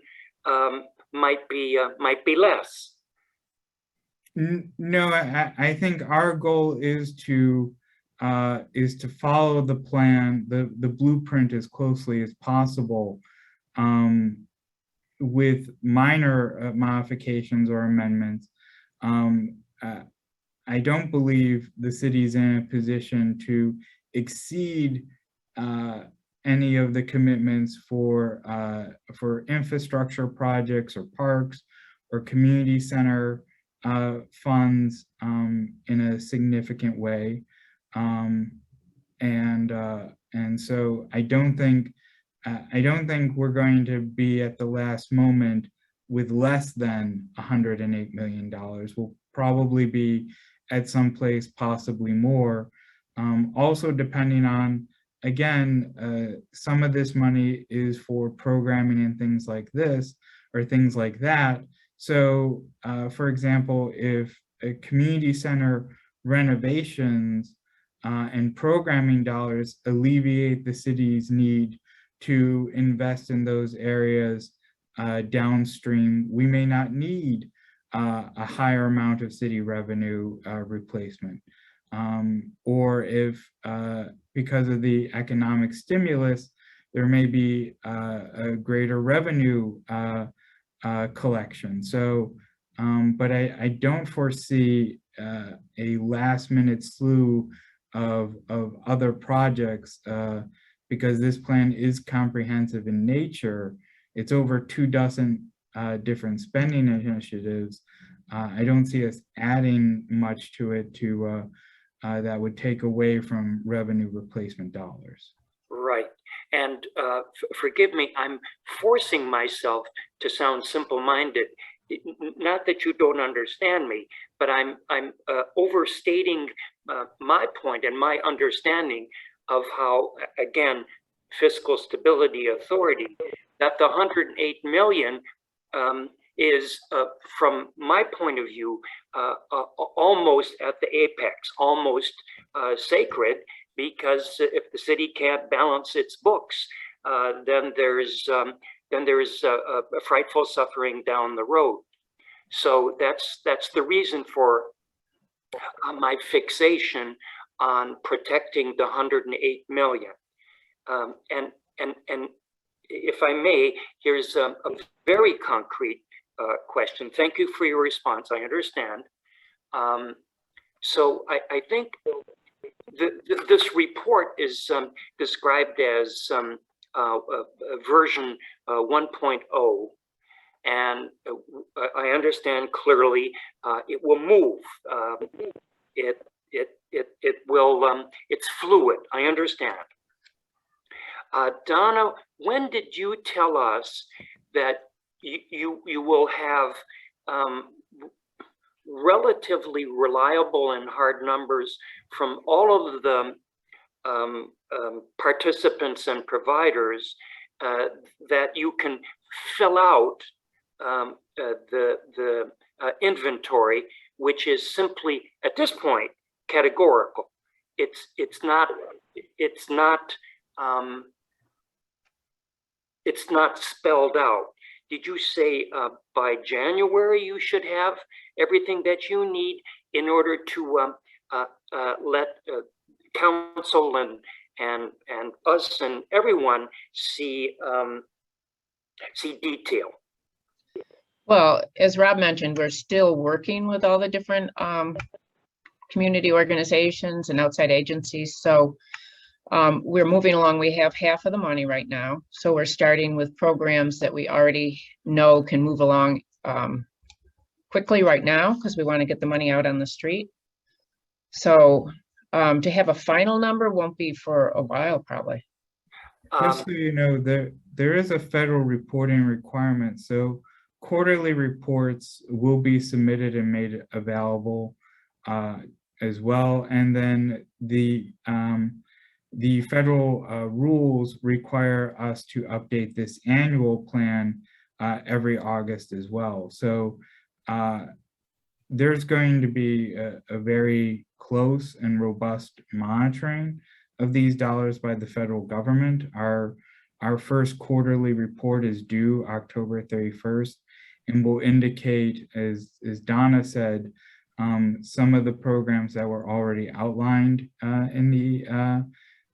might be less. No, I think our goal is to follow the plan, the blueprint as closely as possible, with minor modifications or amendments. I don't believe the city's in a position to exceed any of the commitments for infrastructure projects or parks or community center funds in a significant way, and so I don't think we're going to be at the last moment with less than $108 million. We'll probably be at some place possibly more. Also depending on, again, some of this money is for programming and things like this or things like that. So for example, if a community center renovations and programming dollars alleviate the city's need to invest in those areas downstream, we may not need a higher amount of city revenue replacement. Or if because of the economic stimulus, there may be a greater revenue collection. So, but I don't foresee a last minute slew of other projects because this plan is comprehensive in nature. It's over 24 different spending initiatives. I don't see us adding much to it that would take away from revenue replacement dollars. Right. And forgive me, I'm forcing myself to sound simple-minded. Not that you don't understand me, but I'm overstating my point and my understanding of how, again, fiscal stability authority, that the 108 million is, from my point of view, almost at the apex, almost sacred, because if the city can't balance its books, then there's a frightful suffering down the road. So that's the reason for my fixation on protecting the 108 million. And if I may, here's a very concrete question. Thank you for your response. I understand. So I think this report is described as version 1.0, and I understand clearly it will move. It will. It's fluid. I understand. Donna, when did you tell us that you will have relatively reliable and hard numbers from all of the participants and providers that you can fill out the inventory, which is simply at this point categorical. It's not spelled out. Did you say by January you should have everything that you need in order to let council and us and everyone see detail? Well, as Rob mentioned, we're still working with all the different community organizations and outside agencies. So we're moving along. We have half of the money right now. So we're starting with programs that we already know can move along quickly right now because we want to get the money out on the street. So to have a final number won't be for a while, probably. Just so you know, there is a federal reporting requirement. So quarterly reports will be submitted and made available as well. And then the federal rules require us to update this annual plan every August as well. So there's going to be a very close and robust monitoring of these dollars by the federal government. Our first quarterly report is due October 31st and will indicate, as Donna said, some of the programs that were already outlined in the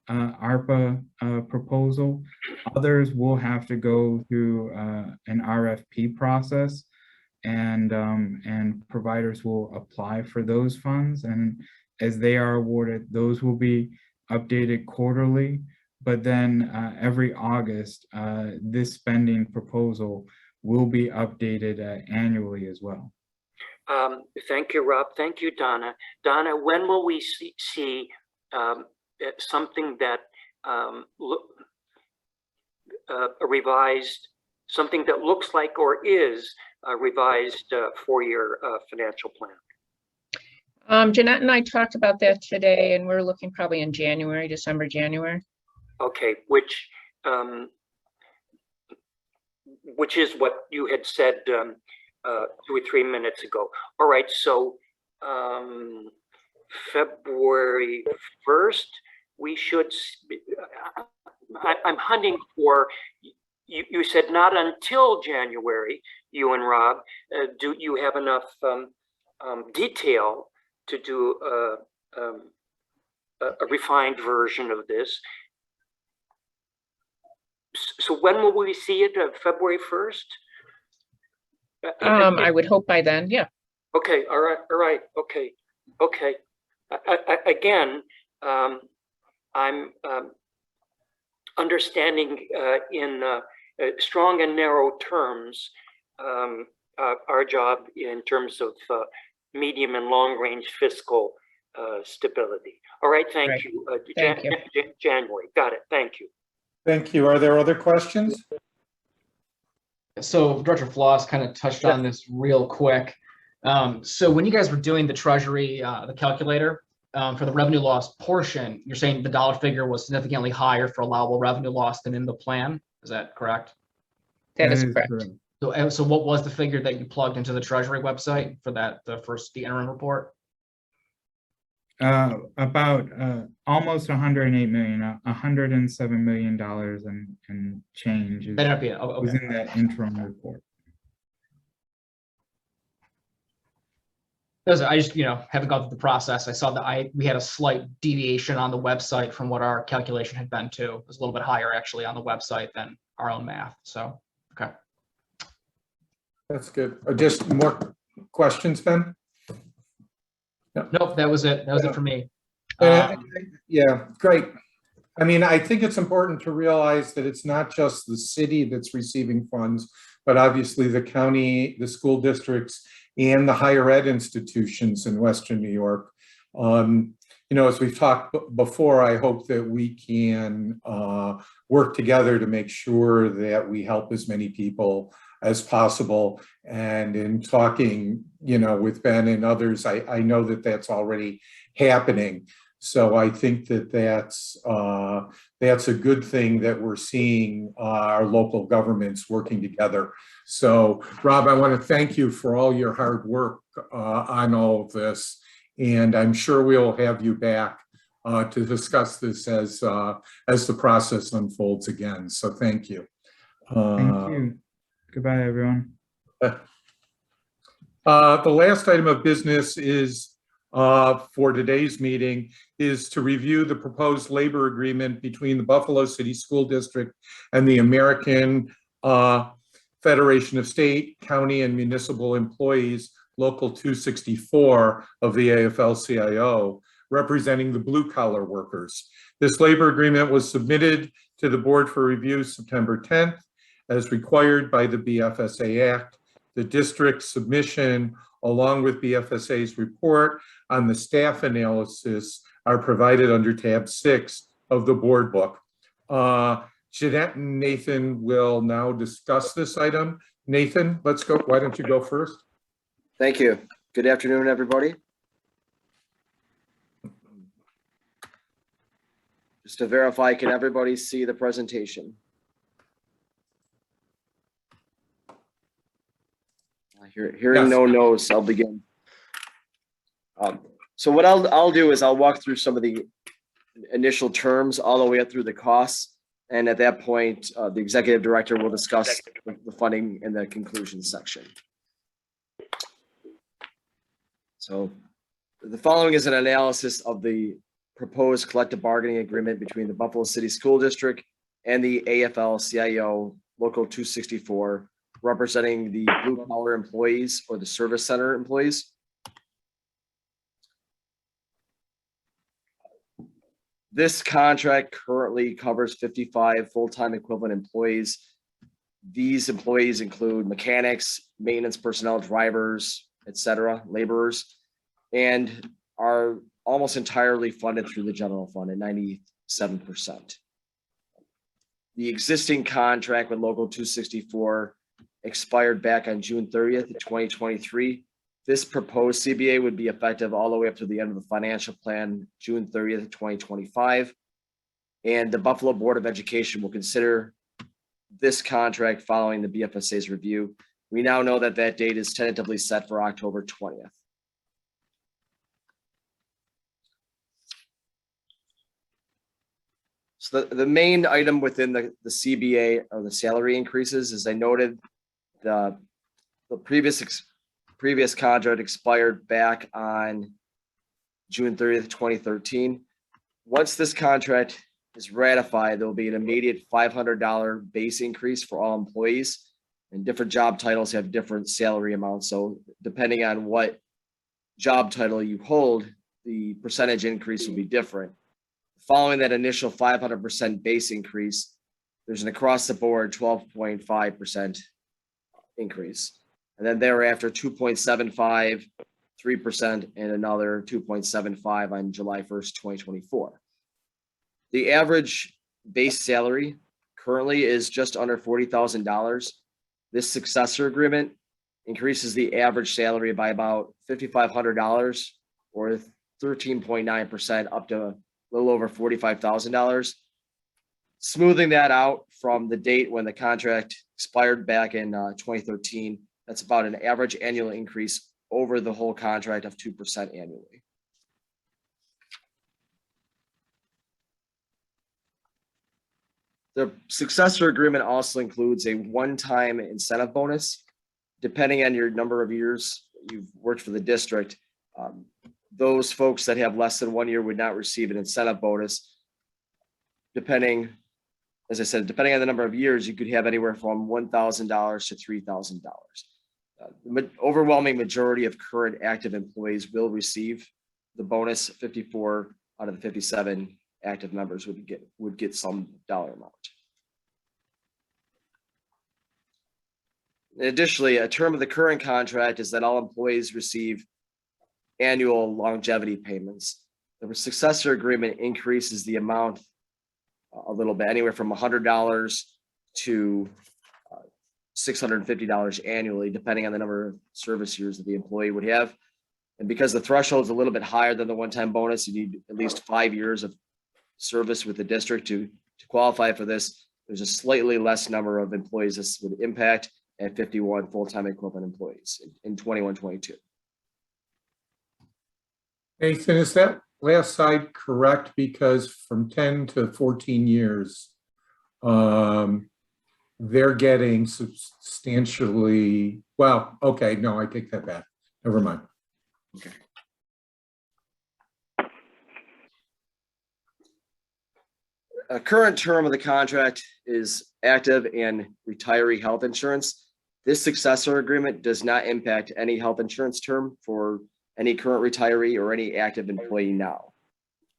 ARPA proposal. Others will have to go through an RFP process, and providers will apply for those funds. And as they are awarded, those will be updated quarterly. But then every August, this spending proposal will be updated annually as well. Thank you, Rob. Thank you, Donna. Donna, when will we see something that revised, something that looks like or is a revised four-year financial plan? Jeanette and I talked about that today, and we're looking probably in January, December, January. Okay, which is what you had said 2 or 3 minutes ago. All right, so February 1st, we should, I'm hunting for, you said not until January, you and Rob. Do you have enough detail to do a refined version of this? So when will we see it? February 1st? I would hope by then, yeah. Okay, all right, okay. Again, I'm understanding in strong and narrow terms our job in terms of medium and long range fiscal stability. All right, thank you. Thank you. January, got it, thank you. Thank you. Are there other questions? So Director Floss kind of touched on this real quick. So when you guys were doing the Treasury, the calculator for the revenue loss portion, you're saying the dollar figure was significantly higher for allowable revenue loss than in the plan. Is that correct? That is correct. So what was the figure that you plugged into the Treasury website for that, the interim report? About almost 108 million, $107 million and change was in that interim report. I just, haven't gone through the process. I saw that we had a slight deviation on the website from what our calculation had been too. It was a little bit higher actually on the website than our own math. So, okay. That's good. Just more questions, Ben? Nope, that was it. That was it for me. Yeah, great. I mean, I think it's important to realize that it's not just the city that's receiving funds, but obviously the county, the school districts, and the higher ed institutions in Western New York. As we've talked before, I hope that we can work together to make sure that we help as many people as possible. And in talking, with Ben and others, I know that that's already happening. So I think that that's a good thing that we're seeing our local governments working together. So Rob, I want to thank you for all your hard work on all of this. And I'm sure we'll have you back to discuss this as the process unfolds again. So thank you. Thank you. Goodbye, everyone. The last item of business is for today's meeting is to review the proposed labor agreement between the Buffalo City School District and the American Federation of State, County, and Municipal Employees, Local 264 of the AFL-CIO, representing the blue-collar workers. This labor agreement was submitted to the board for review September 10th, as required by the BFSA Act. The district's submission, along with BFSA's report on the staff analysis, are provided under tab 6 of the board book. Jeanette and Nathan will now discuss this item. Nathan, let's go. Why don't you go first? Thank you. Good afternoon, everybody. Just to verify, can everybody see the presentation? Hearing Yes. no no's, I'll begin. So what I'll do is I'll walk through some of the initial terms all the way up through the costs. And at that point, the executive director will discuss the funding in the conclusion section. So the following is an analysis of the proposed collective bargaining agreement between the Buffalo City School District and the AFL-CIO Local 264, representing the blue collar employees or the service center employees. This contract currently covers 55 full-time equivalent employees. These employees include mechanics, maintenance personnel, drivers, etc., laborers, and are almost entirely funded through the general fund at 97%. The existing contract with Local 264 expired back on June 30th, 2023. This proposed CBA would be effective all the way up to the end of the financial plan, June 30th, 2025. And the Buffalo Board of Education will consider this contract following the BFSA's review. We now know that that date is tentatively set for October 20th. So the main item within the CBA are the salary increases. As I noted, the previous contract expired back on June 30th, 2013. Once this contract is ratified, there will be an immediate $500 base increase for all employees, and different job titles have different salary amounts. So depending on what job title you hold, the percentage increase will be different. Following that initial 500% base increase, there's an across the board 12.5% increase. And then thereafter, 2.75, 3%, and another 2.75 on July 1st, 2024. The average base salary currently is just under $40,000. This successor agreement increases the average salary by about $5,500 or 13.9% up to a little over $45,000. Smoothing that out from the date when the contract expired back in 2013, that's about an average annual increase over the whole contract of 2% annually. The successor agreement also includes a one-time incentive bonus. Depending on your number of years you've worked for the district, those folks that have less than 1 year would not receive an incentive bonus. Depending, as I said, depending on the number of years, you could have anywhere from $1,000 to $3,000. The overwhelming majority of current active employees will receive the bonus. 54 out of the 57 active members would get some dollar amount. Additionally, a term of the current contract is that all employees receive annual longevity payments. The successor agreement increases the amount a little bit, anywhere from $100 to $650 annually, depending on the number of service years that the employee would have. And because the threshold is a little bit higher than the one-time bonus, you need at least 5 years of service with the district to qualify for this. There's a slightly less number of employees this would impact at 51 full-time equivalent employees in 21-22. Nathan, is that last side correct? Because from 10 to 14 years, they're getting substantially, well, okay, no, I take that back. Never mind. Okay. A current term of the contract is active and retiree health insurance. This successor agreement does not impact any health insurance term for any current retiree or any active employee now.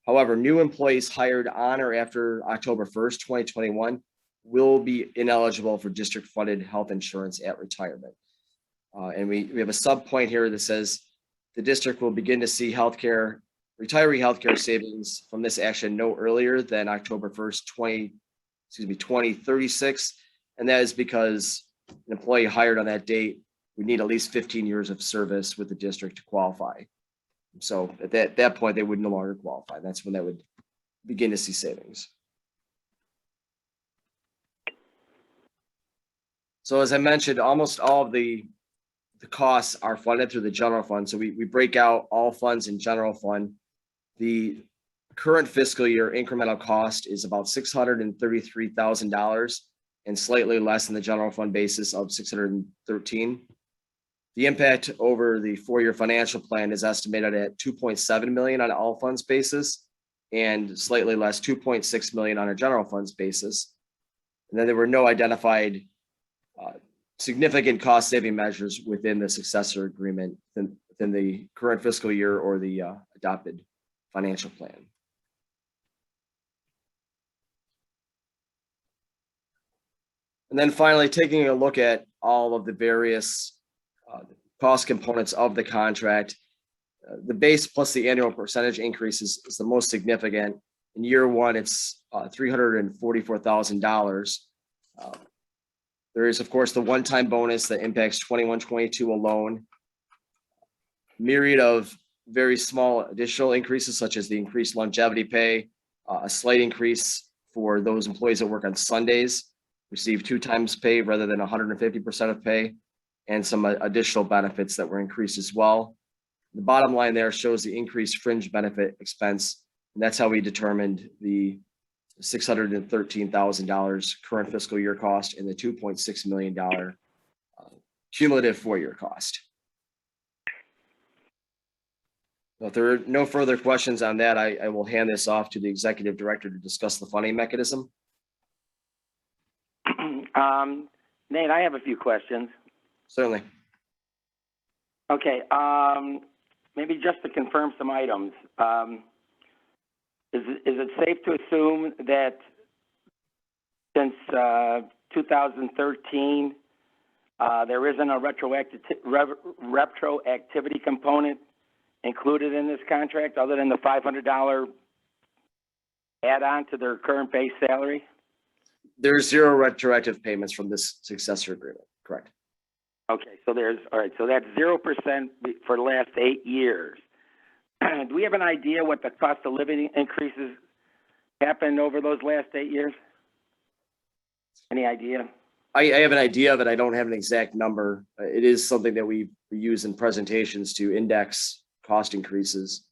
However, new employees hired on or after October 1st, 2021 will be ineligible for district funded health insurance at retirement. And we have a sub point here that says the district will begin to see retiree healthcare savings from this action no earlier than October 1st, 2036. And that is because an employee hired on that date would need at least 15 years of service with the district to qualify. So at that point, they would no longer qualify. That's when they would begin to see savings. So as I mentioned, almost all of the costs are funded through the general fund. So we break out all funds in general fund. The current fiscal year incremental cost is about $633,000 and slightly less than the general fund basis of $613,000. The impact over the 4-year financial plan is estimated at $2.7 million on all funds basis and slightly less, $2.6 million on a general funds basis. And then there were no identified significant cost saving measures within the successor agreement within the current fiscal year or the adopted financial plan. And then finally, taking a look at all of the various cost components of the contract, the base plus the annual percentage increase is the most significant. In year one, it's $344,000. There is, of course, the one-time bonus that impacts 21-22 alone. Myriad of very small additional increases, such as the increased longevity pay, a slight increase for those employees that work on Sundays, receive 2 times pay rather than 150% of pay, and some additional benefits that were increased as well. The bottom line there shows the increased fringe benefit expense, and that's how we determined the $613,000 current fiscal year cost and the $2.6 million cumulative 4-year cost. Well, if there are no further questions on that, I will hand this off to the executive director to discuss the funding mechanism. Nate, I have a few questions. Certainly. Okay, maybe just to confirm some items. Is it safe to assume that since 2013, there isn't a retroactivity component included in this contract other than the $500 add-on to their current base salary? There's 0 retroactive payments from this successor agreement, correct? Okay, so all right, so that's 0% for the last 8 years. Do we have an idea what the cost of living increases happened over those last 8 years? Any idea? I have an idea, but I don't have an exact number. It is something that we use in presentations to index cost increases.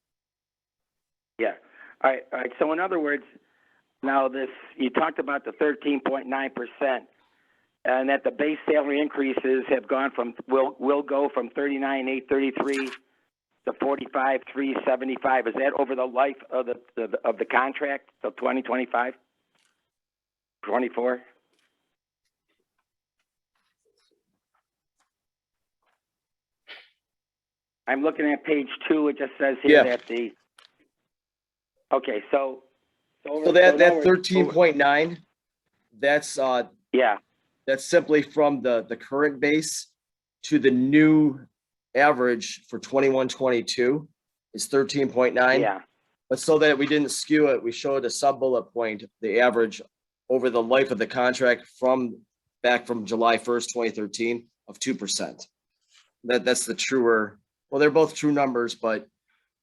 Yeah. All right. So in other words, now you talked about the 13.9%, and that the base salary increases have gone from will go from 39,833 to 45,375. Is that over the life of the contract, so 2025, 24? I'm looking at page 2. It just says here that the. Okay, so that 13.9, that's yeah. That's simply from the current base to the new average for 21-22 is 13.9. Yeah. But so that we didn't skew it, we showed a sub bullet point, the average over the life of the contract from back from July 1st, 2013 of 2%. That's the truer, well, they're both true numbers, but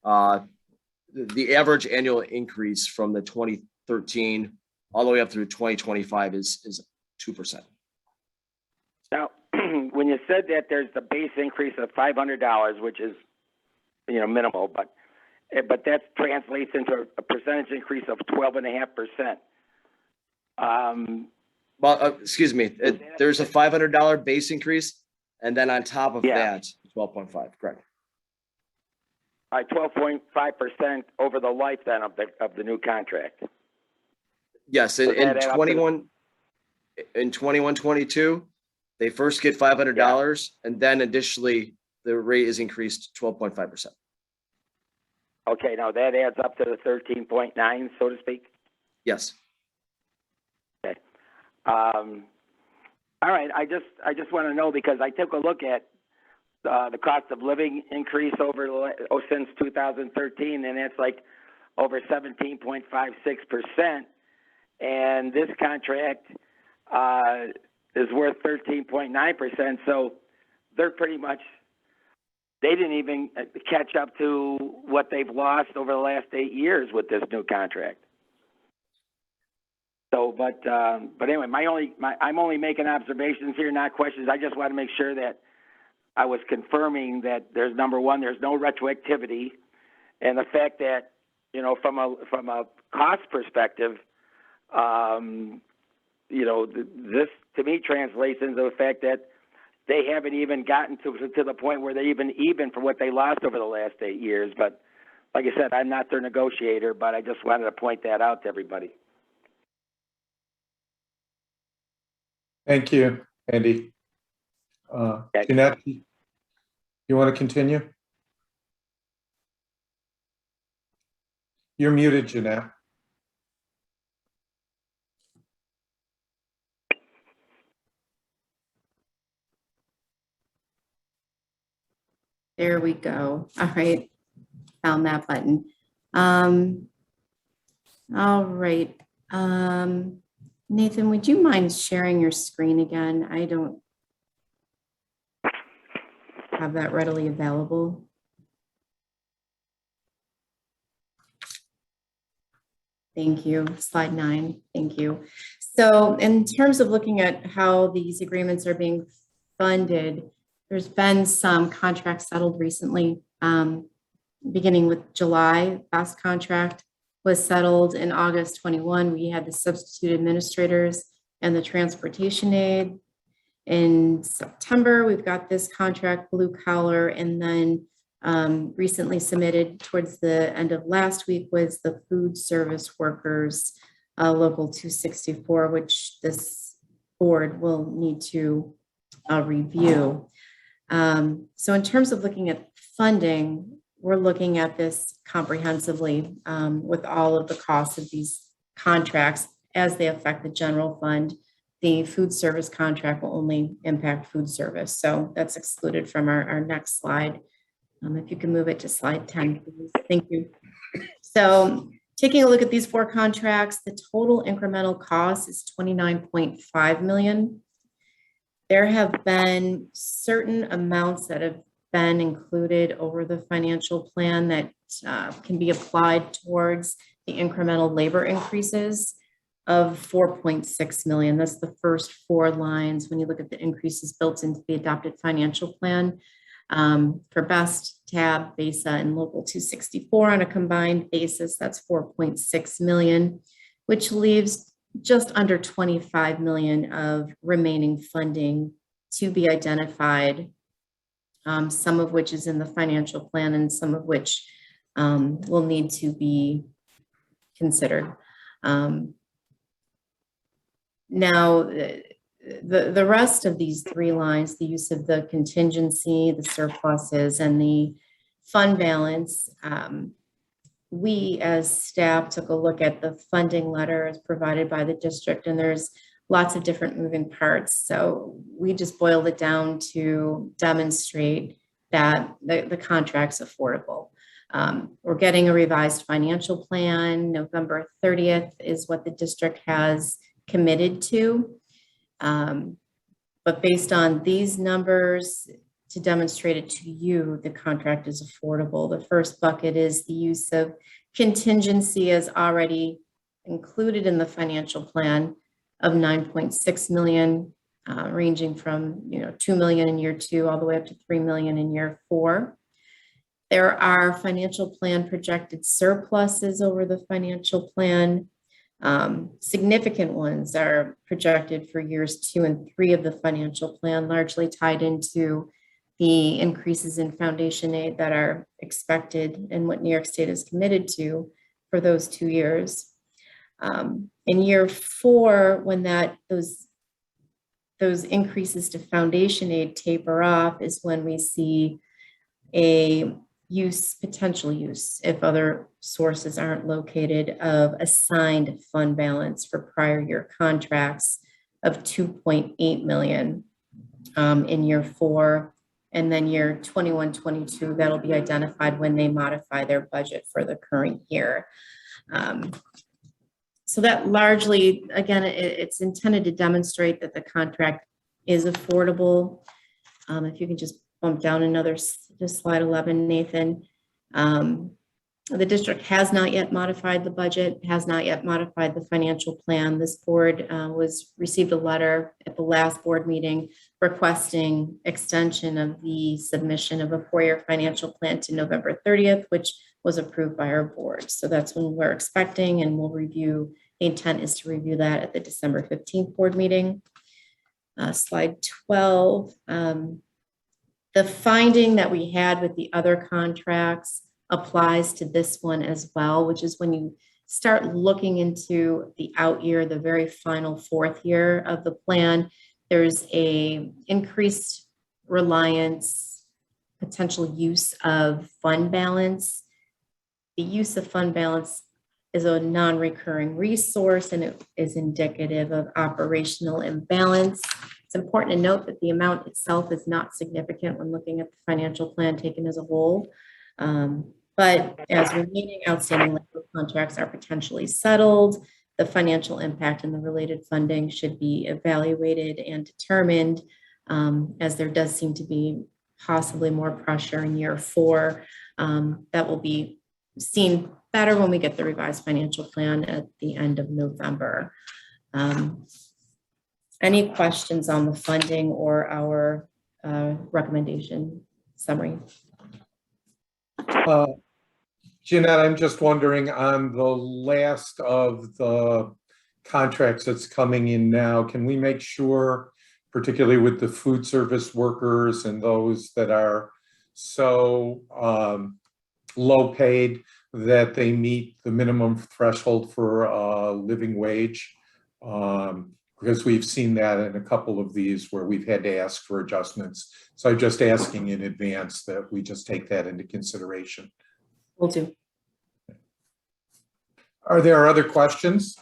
the average annual increase from the 2013 all the way up through 2025 is 2%. Now, when you said that there's the base increase of $500, which is, minimal, but that translates into a percentage increase of 12.5%. Well, excuse me, there's a $500 base increase, and then on top of that, 12.5, correct. 12.5% over the life then of the new contract. Yes, in 21-22, they first get $500, and then additionally, the rate is increased 12.5%. Okay, now that adds up to the 13.9, so to speak. Yes. Okay. All right. I just want to know, because I took a look at the cost of living increase since 2013, and it's like over 17.56%, and this contract is worth 13.9%. So they're pretty much, they didn't even catch up to what they've lost over the last 8 years with this new contract. So, but anyway, I'm only making observations here, not questions. I just want to make sure that I was confirming that there's, number one, there's no retroactivity, and the fact that, from a cost perspective, this to me translates into the fact that they haven't even gotten to the point where they're even for what they lost over the last 8 years. But like I said, I'm not their negotiator, but I just wanted to point that out to everybody. Thank you, Andy. Jeanette, you want to continue? You're muted, Jeanette. There we go. All right. Found that button. All right. Nathan, would you mind sharing your screen again? I don't have that readily available. Thank you. Slide 9. Thank you. So in terms of looking at how these agreements are being funded, there's been some contracts settled recently, beginning with July. Last contract was settled in August 21. We had the substitute administrators and the transportation aid. In September, we've got this contract, blue collar, and then recently submitted towards the end of last week was the food service workers, local 264, which this board will need to review. So in terms of looking at funding, we're looking at this comprehensively with all of the costs of these contracts as they affect the general fund. The food service contract will only impact food service. So that's excluded from our next slide. If you can move it to slide 10, please. Thank you. So taking a look at these 4 contracts, the total incremental cost is $29.5 million. There have been certain amounts that have been included over the financial plan that can be applied towards the incremental labor increases of $4.6 million. That's the first 4 lines when you look at the increases built into the adopted financial plan. For BEST, TAB, BESA, and Local 264 on a combined basis, that's $4.6 million, which leaves just under $25 million of remaining funding to be identified, some of which is in the financial plan and some of which will need to be considered. Now, the rest of these 3 lines, the use of the contingency, the surpluses, and the fund balance, we as staff took a look at the funding letter as provided by the district, and there's lots of different moving parts. So we just boiled it down to demonstrate that the contract's affordable. We're getting a revised financial plan. November 30th is what the district has committed to. But based on these numbers, to demonstrate it to you, the contract is affordable. The first bucket is the use of contingency as already included in the financial plan of 9.6 million, ranging from 2 million in year 2 all the way up to 3 million in year 4. There are financial plan projected surpluses over the financial plan. Significant ones are projected for years 2 and 3 of the financial plan, largely tied into the increases in foundation aid that are expected and what New York State is committed to for those 2 years. In year 4, when those increases to foundation aid taper off, is when we see a potential use, if other sources aren't located, of assigned fund balance for prior year contracts of 2.8 million in year 4. And then year 21, 22, that'll be identified when they modify their budget for the current year. So that largely, again, it's intended to demonstrate that the contract is affordable. If you can just bump down another to slide 11, Nathan. The district has not yet modified the budget, has not yet modified the financial plan. This board received a letter at the last board meeting requesting extension of the submission of a 4-year financial plan to November 30th, which was approved by our board. So that's when we're expecting, and we'll review. The intent is to review that at the December 15th board meeting. Slide 12. The finding that we had with the other contracts applies to this one as well, which is when you start looking into the out year, the very final 4th year of the plan, there's a increased reliance, potential use of fund balance. The use of fund balance is a non-recurring resource, and it is indicative of operational imbalance. It's important to note that the amount itself is not significant when looking at the financial plan taken as a whole. But as remaining outstanding labor contracts are potentially settled, the financial impact and the related funding should be evaluated and determined, as there does seem to be possibly more pressure in year 4. That will be seen better when we get the revised financial plan at the end of November. Any questions on the funding or our recommendation summary? Jeanette, I'm just wondering, on the last of the contracts that's coming in now, can we make sure, particularly with the food service workers and those that are so low paid, that they meet the minimum threshold for a living wage? Because we've seen that in a couple of these where we've had to ask for adjustments. So I'm just asking in advance that we just take that into consideration. Will do. Are there other questions?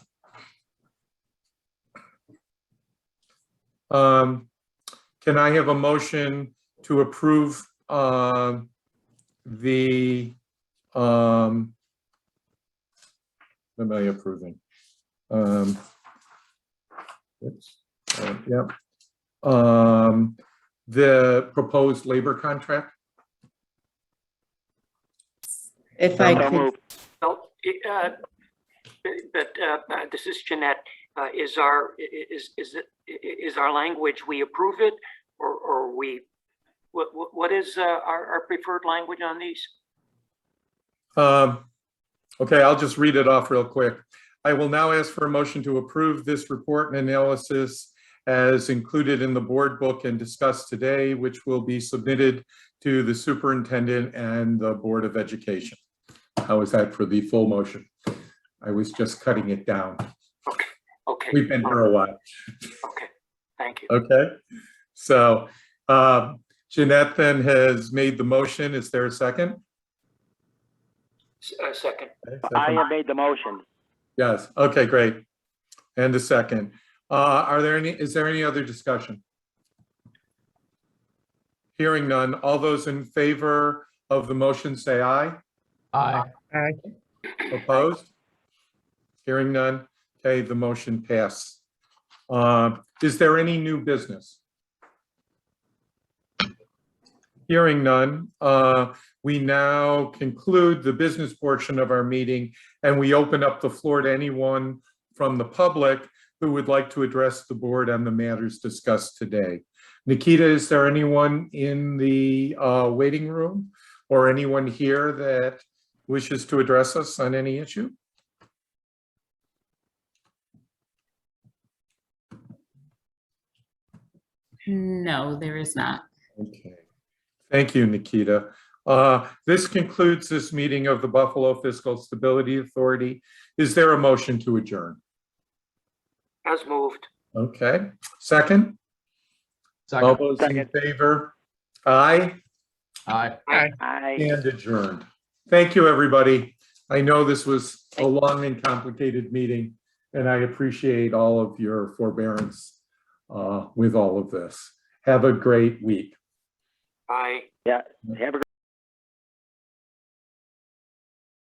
Can I have a motion to approve the what am I approving? Yep. The proposed labor contract? If I So could, moved. Well, this is Jeanette. Is our language we approve it, or we? What is our preferred language on these? Okay, I'll just read it off real quick. I will now ask for a motion to approve this report and analysis as included in the board book and discussed today, which will be submitted to the superintendent and the Board of Education. How is that for the full motion? I was just cutting it down. Okay. We've been here a while. Okay, thank you. Okay, so Jeanette then has made the motion. Is there a second? Second. Okay, I second. have made the motion. Yes, okay, great. And a second. Is there any other discussion? Hearing none, all those in favor of the motion say aye. Aye. Opposed? Hearing none, okay, the motion passed. Is there any new business? Hearing none, we now conclude the business portion of our meeting, and we open up the floor to anyone from the public who would like to address the board on the matters discussed today. Nikita, is there anyone in the waiting room or anyone here that wishes to address us on any issue? No, there is not. Okay. Thank you, Nikita. This concludes this meeting of the Buffalo Fiscal Stability Authority. Is there a motion to adjourn? As moved. Okay. Second? All Second. those in Second. favor? Aye, Aye. I. and adjourned. Thank you, everybody. I know this was a long and complicated meeting, and I appreciate all of your forbearance with all of this. Have a great week. Aye. Yeah, have a